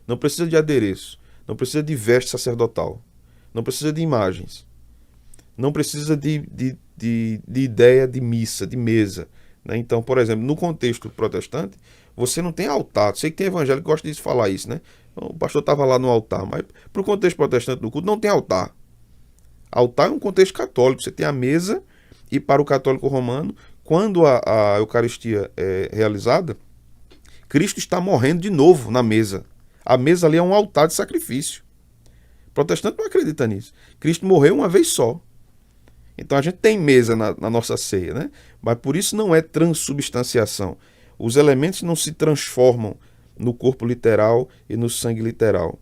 Não precisa de adereço, não precisa de veste sacerdotal, não precisa de imagens, não precisa de ideia de missa, de mesa. Né? Então, por exemplo, no contexto protestante, você não tem altar. Sei que tem evangélico que gosta de falar isso, né? O pastor estava lá no altar, mas para o contexto protestante do culto não tem altar. Altar é um contexto católico, você tem a mesa, e para o católico romano, quando a Eucaristia é realizada, Cristo está morrendo de novo na mesa. A mesa ali é um altar de sacrifício. O protestante não acredita nisso. Cristo morreu uma vez só. Então a gente tem mesa na nossa ceia, né? Mas por isso não é transubstanciação. Os elementos não se transformam no corpo literal e no sangue literal.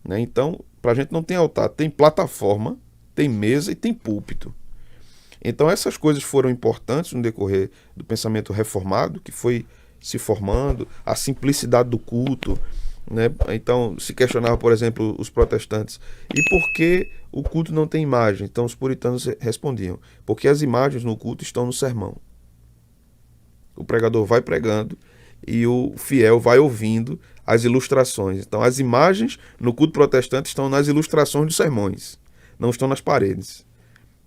Né? Então, para a gente não tem altar, tem plataforma, tem mesa e tem púlpito. Então essas coisas foram importantes no decorrer do pensamento reformado, que foi se formando, a simplicidade do culto. Né? Então se questionava, por exemplo, os protestantes, e por que o culto não tem imagem? Então os puritanos respondiam, porque as imagens no culto estão no sermão. O pregador vai pregando e o fiel vai ouvindo as ilustrações. Então as imagens no culto protestante estão nas ilustrações dos sermões, não estão nas paredes.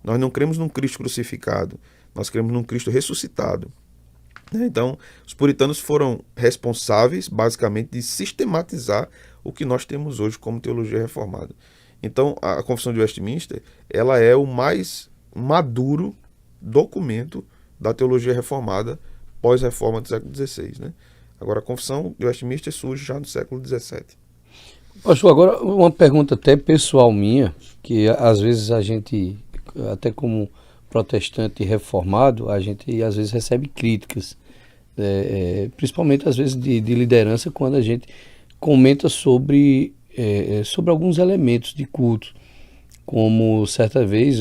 Nós não cremos num Cristo crucificado, nós cremos num Cristo ressuscitado. Então, os puritanos foram responsáveis, basicamente, de sistematizar o que nós temos hoje como teologia reformada. Então, a Confissão de Westminster, ela é o mais maduro documento da teologia reformada pós-reforma do século XVI. Né? Agora, a Confissão de Westminster surge já no século XVII. Pastor, agora uma pergunta até pessoal minha, que às vezes a gente, até como protestante reformado, a gente às vezes recebe críticas, principalmente às vezes de liderança, quando a gente comenta sobre alguns elementos de culto, como certa vez,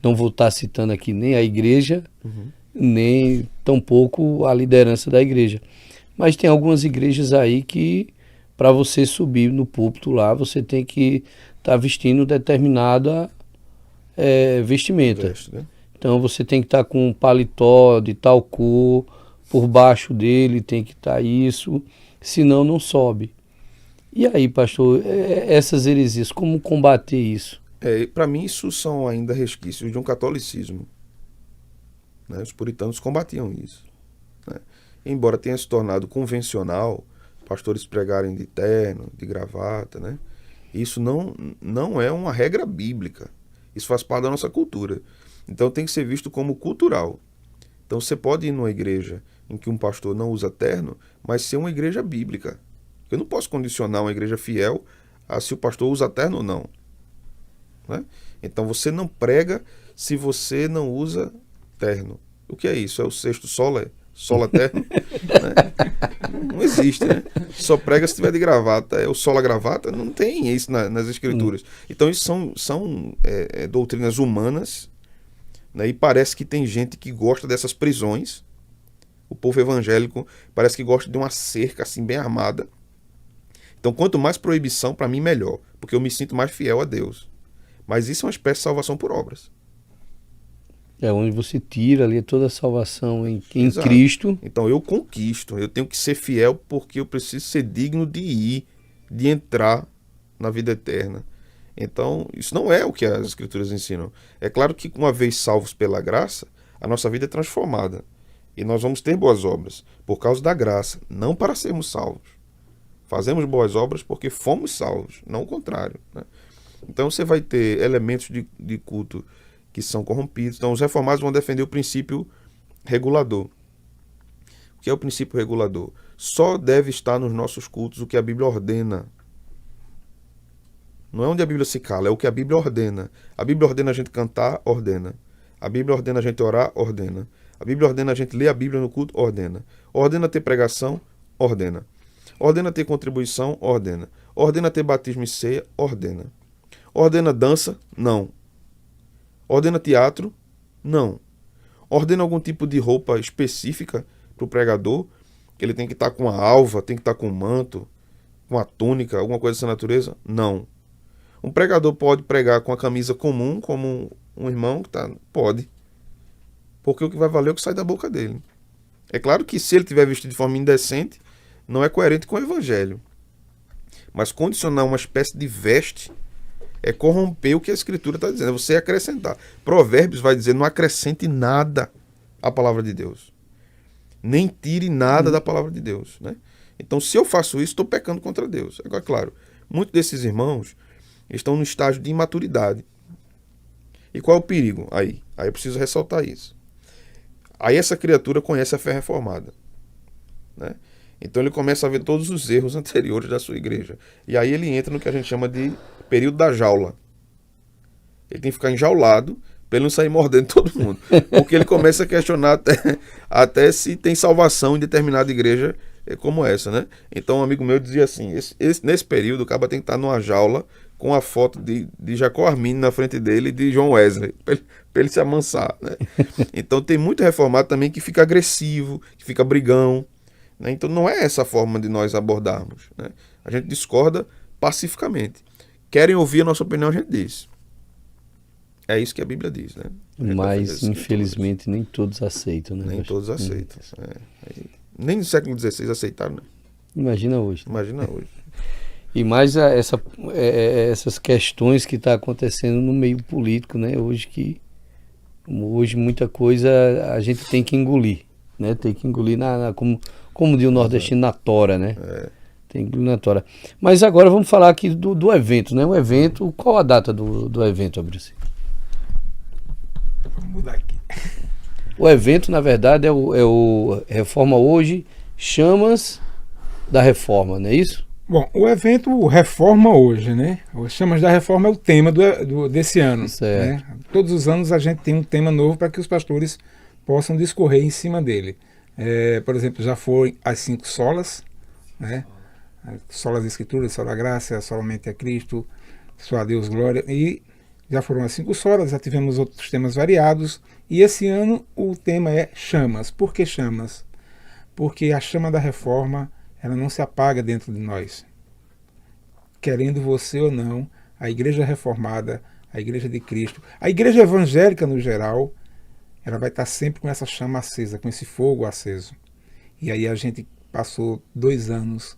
não vou estar citando aqui nem a igreja, nem tampouco a liderança da igreja, mas tem algumas igrejas aí que para você subir no púlpito lá, você tem que estar vestindo determinada vestimenta. Veste, né? Então você tem que estar com um paletó de tal cor, por baixo dele tem que estar isso, senão não sobe. E aí, pastor, essas heresias, como combater isso? Para mim, isso são ainda resquícios de um catolicismo. Né? Os puritanos combatiam isso. Né? Embora tenha se tornado convencional, pastores pregarem de terno, de gravata, né? Isso não é uma regra bíblica. Isso faz parte da nossa cultura. Então tem que ser visto como cultural. Então você pode ir numa igreja em que um pastor não usa terno, mas ser uma igreja bíblica. Eu não posso condicionar uma igreja fiel a se o pastor usa terno ou não. Né? Então você não prega se você não usa terno. O que é isso? É o sexto sola terno? Né? Não existe, né? Só prega se tiver de gravata. É o sola gravata? Não tem isso nas escrituras. Então isso são doutrinas humanas, né? E parece que tem gente que gosta dessas prisões. O povo evangélico parece que gosta de uma cerca assim bem armada. Então quanto mais proibição, para mim melhor, porque eu me sinto mais fiel a Deus. Mas isso é uma espécie de salvação por obras. É onde você tira ali toda a salvação em Cristo. Então eu conquisto, eu tenho que ser fiel porque eu preciso ser digno de entrar na vida eterna. Então isso não é o que as escrituras ensinam. É claro que uma vez salvos pela graça, a nossa vida é transformada. E nós vamos ter boas obras por causa da graça, não para sermos salvos. Fazemos boas obras porque fomos salvos, não o contrário. Né? Então você vai ter elementos de culto que são corrompidos. Então os reformados vão defender o princípio regulador. O que é o princípio regulador? Só deve estar nos nossos cultos o que a Bíblia ordena. Não é onde a Bíblia se cala, é o que a Bíblia ordena. A Bíblia ordena a gente cantar, ordena. A Bíblia ordena a gente orar, ordena. A Bíblia ordena a gente ler a Bíblia no culto, ordena. Ordena ter pregação, ordena. Ordena ter contribuição, ordena. Ordena ter batismo e ceia, ordena. Ordena dança? Não. Ordena teatro? Não. Ordena algum tipo de roupa específica para o pregador? Que ele tem que estar com a alva, tem que estar com um manto, com a túnica, alguma coisa dessa natureza? Não. Um pregador pode pregar com a camisa comum, como um irmão que está? Pode. Porque o que vai valer é o que sai da boca dele. É claro que se ele estiver vestido de forma indecente, não é coerente com o evangelho. Mas condicionar uma espécie de veste é corromper o que a Escritura está dizendo, é você acrescentar. Provérbios vai dizer, não acrescente nada à palavra de Deus. Nem tire nada da palavra de Deus, né? Então, se eu faço isso, estou pecando contra Deus. Agora, claro, muitos desses irmãos estão no estágio de imaturidade. E qual é o perigo? Aí eu preciso ressaltar isso. Aí essa criatura conhece a fé reformada, né? Então ele começa a ver todos os erros anteriores da sua igreja. E aí ele entra no que a gente chama de período da jaula. Ele tem que ficar enjaulado para ele não sair mordendo todo mundo. Porque ele começa a questionar até se tem salvação em determinada igreja como essa, né? Então um amigo meu dizia assim, nesse período o cara tem que estar numa jaula com a foto de Jacó Armini na frente dele e de John Wesley, para ele se amansar, né? Então tem muito reformado também que fica agressivo, que fica brigão, né? Então não é essa a forma de nós abordarmos, né? A gente discorda pacificamente. Querem ouvir a nossa opinião, a gente diz. É isso que a Bíblia diz, né? Mas infelizmente nem todos aceitam, né? Nem todos aceitam. Nem no século XVI aceitaram, né? Imagina hoje. Imagina hoje. E mais essas questões que estão acontecendo no meio político, né? Hoje muita coisa a gente tem que engolir, né? Tem que engolir como diz o nordestino, na tora, né? Tem que engolir na tora. Mas agora vamos falar aqui do evento, né? O evento, qual a data do evento, Abrici? Vamos mudar aqui. O evento, na verdade, é o Reforma Hoje, Chamas da Reforma, não é isso? Bom, o evento Reforma Hoje, né? O Chamas da Reforma é o tema desse ano. Certo. Né? Todos os anos a gente tem um tema novo para que os pastores possam discorrer em cima dele. Por exemplo, já foi as 5 solas, né? Sola das Escrituras, sola graça, somente a Cristo, só a Deus glória. E já foram as 5 solas, já tivemos outros temas variados. E esse ano o tema é chamas. Por que chamas? Porque a chama da reforma, ela não se apaga dentro de nós. Querendo você ou não, a igreja reformada, a igreja de Cristo, a igreja evangélica no geral, ela vai estar sempre com essa chama acesa, com esse fogo aceso. E aí a gente passou 2 anos,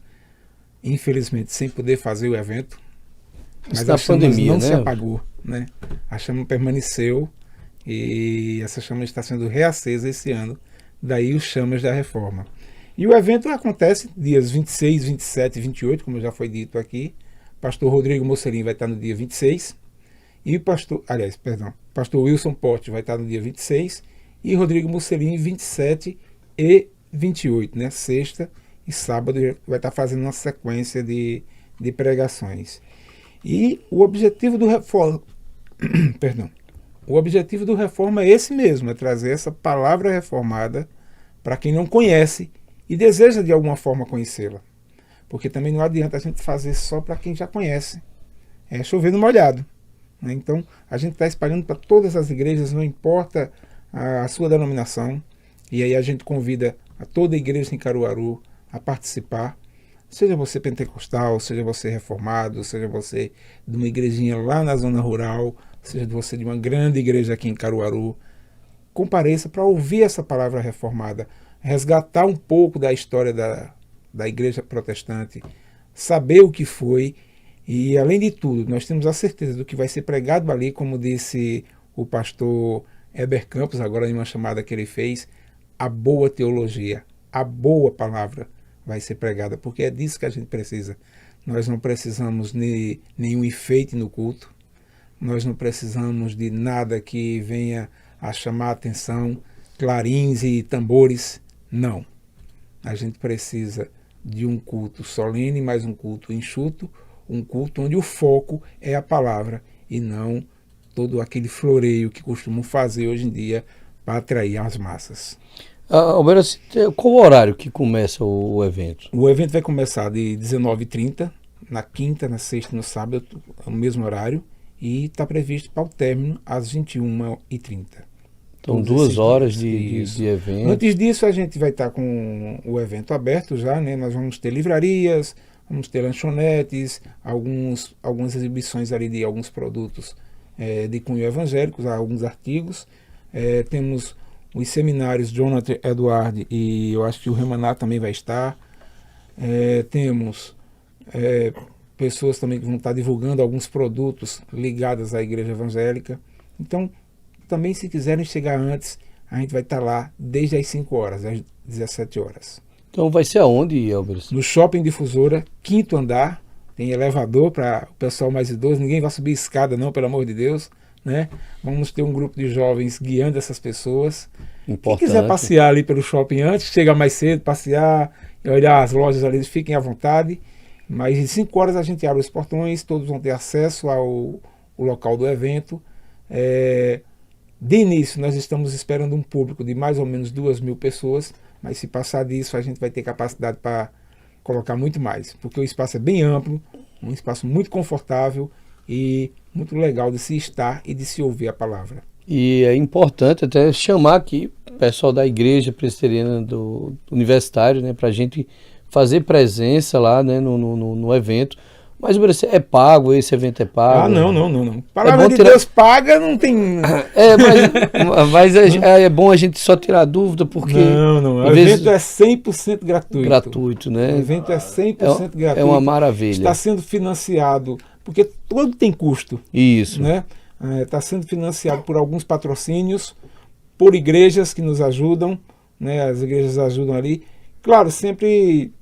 infelizmente, sem poder fazer o evento. Mas a chama não se apagou, né? A chama permaneceu e essa chama está sendo reacesa esse ano. Daí os chamas da reforma. E o evento acontece dias 26, 27 e 28, como já foi dito aqui. Pastor Rodrigo Mocelin vai estar no dia 26. E pastor Wilson Porte vai estar no dia 26. E Rodrigo Mocelin 27 e 28, né? Sexta e sábado vai estar fazendo uma sequência de pregações. E o objetivo do Reforma, o objetivo do Reforma é esse mesmo, é trazer essa palavra reformada para quem não conhece e deseja de alguma forma conhecê-la. Porque também não adianta a gente fazer só para quem já conhece. É chover no molhado, né? Então a gente está espalhando para todas as igrejas, não importa a sua denominação. E aí a gente convida a toda a igreja em Caruaru a participar. Seja você pentecostal, seja você reformado, seja você de uma igrejinha lá na zona rural, seja você de uma grande igreja aqui em Caruaru, compareça para ouvir essa palavra reformada, resgatar um pouco da história da igreja protestante, saber o que foi e, além de tudo, nós temos a certeza do que vai ser pregado ali, como disse o pastor Heber Campos, agora em uma chamada que ele fez, a boa teologia, a boa palavra vai ser pregada, porque é disso que a gente precisa. Nós não precisamos de nenhum enfeite no culto, nós não precisamos de nada que venha a chamar a atenção, clarins e tambores, não. A gente precisa de um culto solene, mas um culto enxuto, um culto onde o foco é a palavra e não todo aquele floreio que costumam fazer hoje em dia para atrair as massas. Alberto, qual o horário que começa o evento? O evento vai começar de 19h30, na quinta, na sexta e no sábado, no mesmo horário, e está previsto para o término às 21h30. Então, 2 horas de evento. Antes disso, a gente vai estar com o evento aberto já, né? Nós vamos ter livrarias, vamos ter lanchonetes, algumas exibições ali de alguns produtos de cunho evangélicos, alguns artigos. Temos os seminários Jonathan Edward e eu acho que o Remaná também vai estar. temos pessoas também que vão estar divulgando alguns produtos ligados à igreja evangélica. Então, também se quiserem chegar antes, a gente vai estar lá desde as 5 horas, às 17 horas. Então vai ser aonde, Elber? No Shopping Difusora, 5º andar, tem elevador para o pessoal mais idoso, ninguém vai subir escada não, pelo amor de Deus, né? Vamos ter um grupo de jovens guiando essas pessoas. Importante. Quem quiser passear ali pelo shopping antes, chega mais cedo, passear e olhar as lojas ali, fiquem à vontade. Mas em 5 horas a gente abre os portões, todos vão ter acesso ao local do evento. De início, nós estamos esperando um público de mais ou menos 2.000 pessoas, mas se passar disso, a gente vai ter capacidade para colocar muito mais, porque o espaço é bem amplo, um espaço muito confortável e muito legal de se estar e de se ouvir a palavra. E é importante até chamar aqui o pessoal da Igreja Presbiteriana do Universitário, né, para a gente fazer presença lá, né, no evento. Mas é pago, esse evento é pago? Ah, não. Palavra de Deus paga, não tem... Mas é bom a gente só tirar dúvida, porque... Não, o evento é 100% gratuito. Gratuito, né? O evento é 100% gratuito. É uma maravilha. Está sendo financiado, porque tudo tem custo. Isso. Né? Está sendo financiado por alguns patrocínios, por igrejas que nos ajudam, né? As igrejas ajudam ali. Claro, sempre...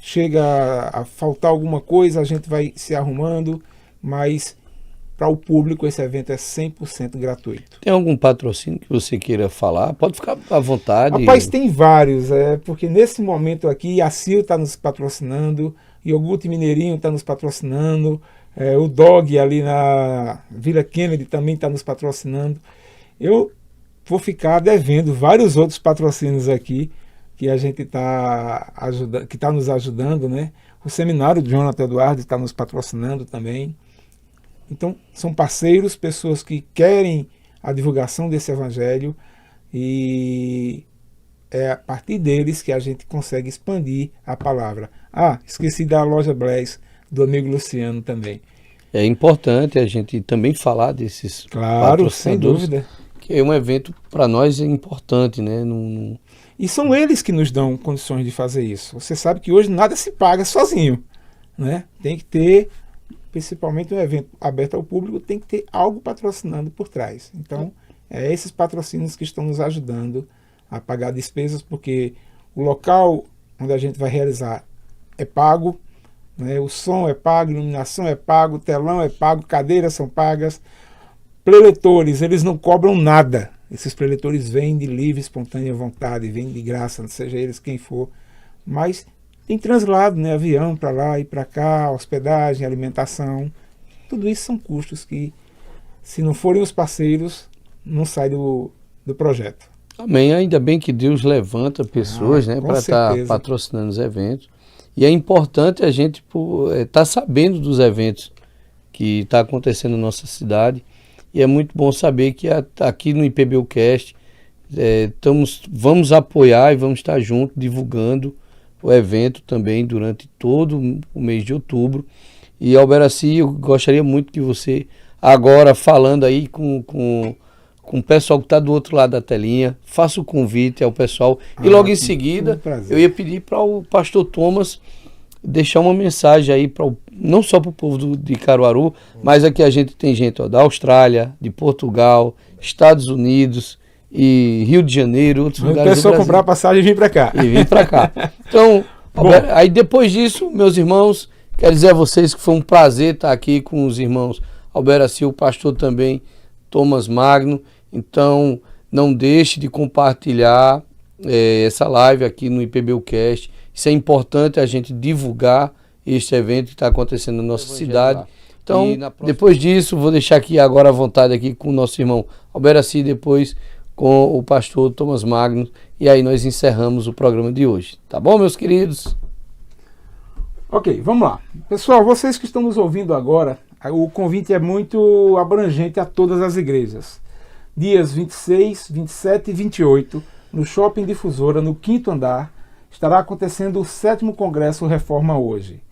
chega a faltar alguma coisa, a gente vai se arrumando, mas para o público esse evento é 100% gratuito. Tem algum patrocínio que você queira falar? Pode ficar à vontade. Rapaz, tem vários, porque nesse momento aqui a Sil está nos patrocinando, Iogurte Mineirinho está nos patrocinando, o Dog ali na Vila Kennedy também está nos patrocinando. Eu vou ficar devendo vários outros patrocínios aqui, que a gente está nos ajudando, né? O seminário de Jonathan Eduardo está nos patrocinando também. Então, são parceiros, pessoas que querem a divulgação desse evangelho e é a partir deles que a gente consegue expandir a palavra. Ah, esqueci da loja Bless, do amigo Luciano também. É importante a gente também falar desses patrocinadores. Sem dúvida. Que é um evento para nós importante, né? E são eles que nos dão condições de fazer isso. Você sabe que hoje nada se paga sozinho, né? Tem que ter, principalmente um evento aberto ao público, tem que ter algo patrocinando por trás. Então, esses patrocínios que estão nos ajudando a pagar despesas, porque o local onde a gente vai realizar é pago, né? O som é pago, iluminação é pago, telão é pago, cadeiras são pagas. Preletores, eles não cobram nada. Esses preletores vêm de livre, espontânea vontade, vêm de graça, seja eles quem for. Mas tem translado, né? Avião para lá e para cá, hospedagem, alimentação. Tudo isso são custos que, se não forem os parceiros, não sai do projeto. Amém. Ainda bem que Deus levanta pessoas, né, para estar patrocinando os eventos. E é importante a gente estar sabendo dos eventos que estão acontecendo na nossa cidade. E é muito bom saber que aqui no IPBUcast vamos apoiar e vamos estar juntos divulgando o evento também durante todo o mês de outubro. E Alberaci, eu gostaria muito que você, agora falando aí com o pessoal que está do outro lado da telinha, faça o convite ao pessoal. E logo em seguida, eu ia pedir para o pastor Thomas deixar uma mensagem aí, não só para o povo de Caruaru, mas aqui a gente tem gente da Austrália, de Portugal, Estados Unidos e Rio de Janeiro, outros lugares do Brasil. O pessoal comprar passagem e vir para cá. E vir para cá. Então, aí depois disso, meus irmãos, quero dizer a vocês que foi um prazer estar aqui com os irmãos Alberaci, o pastor também, Thomas Magno. Então, não deixe de compartilhar essa live aqui no IPBUcast. Isso é importante a gente divulgar este evento que está acontecendo na nossa cidade. Então, depois disso, vou deixar aqui agora à vontade aqui com o nosso irmão Alberaci, depois com o pastor Thomas Magno, e aí nós encerramos o programa de hoje. Tá bom, meus queridos? Ok, vamos lá. Pessoal, vocês que estão nos ouvindo agora, o convite é muito abrangente a todas as igrejas. Dias 26, 27 e 28, no Shopping Difusora, no 5º andar, estará acontecendo o 7º Congresso Reforma Hoje.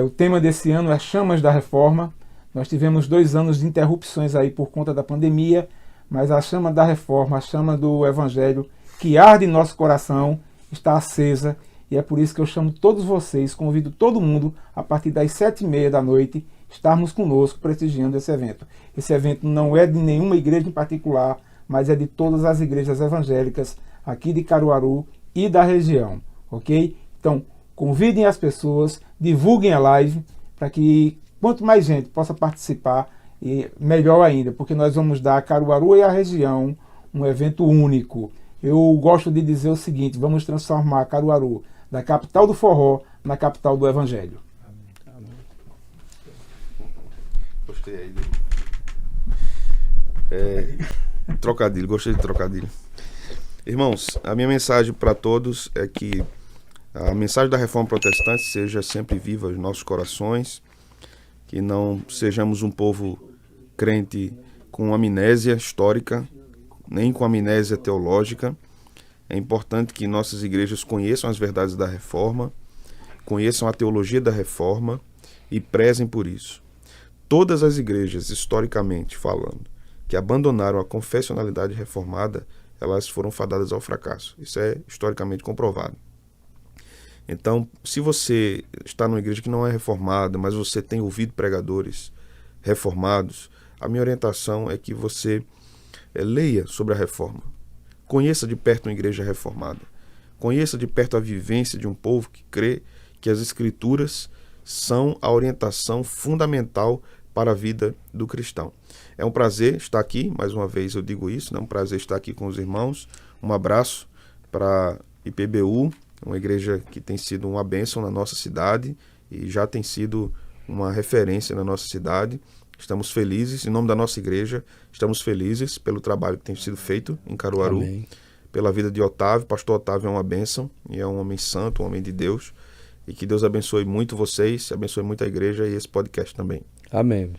O tema desse ano é Chamas da Reforma. Nós tivemos 2 anos de interrupções aí por conta da pandemia, mas a chama da reforma, a chama do Evangelho que arde em nosso coração, está acesa e é por isso que eu chamo todos vocês, convido todo mundo a partir das 7h30 da noite estarmos conosco prestigiando esse evento. Esse evento não é de nenhuma igreja em particular, mas é de todas as igrejas evangélicas aqui de Caruaru e da região, ok? Então, convidem as pessoas, divulguem a live, para que quanto mais gente possa participar, melhor ainda, porque nós vamos dar a Caruaru e a região um evento único. Eu gosto de dizer o seguinte: vamos transformar Caruaru da capital do forró na capital do evangelho. Gostei aí trocadilho, gostei de trocadilho. Irmãos, a minha mensagem para todos é que a mensagem da Reforma Protestante seja sempre viva nos nossos corações, que não sejamos um povo crente com amnésia histórica, nem com amnésia teológica. É importante que nossas igrejas conheçam as verdades da Reforma, conheçam a teologia da Reforma e prezem por isso. Todas as igrejas, historicamente falando, que abandonaram a confessionalidade reformada, elas foram fadadas ao fracasso. Isso é historicamente comprovado. Então, se você está numa igreja que não é reformada, mas você tem ouvido pregadores reformados, a minha orientação é que você leia sobre a reforma. Conheça de perto uma igreja reformada. Conheça de perto a vivência de um povo que crê que as Escrituras são a orientação fundamental para a vida do cristão. É um prazer estar aqui, mais uma vez eu digo isso, é um prazer estar aqui com os irmãos. Um abraço para IPBU, uma igreja que tem sido uma bênção na nossa cidade e já tem sido uma referência na nossa cidade. Estamos felizes, em nome da nossa igreja, estamos felizes pelo trabalho que tem sido feito em Caruaru. Amém. Pela vida de Otávio. Pastor Otávio é uma bênção e é um homem santo, um homem de Deus. E que Deus abençoe muito vocês, abençoe muito a igreja e esse podcast também. Amém.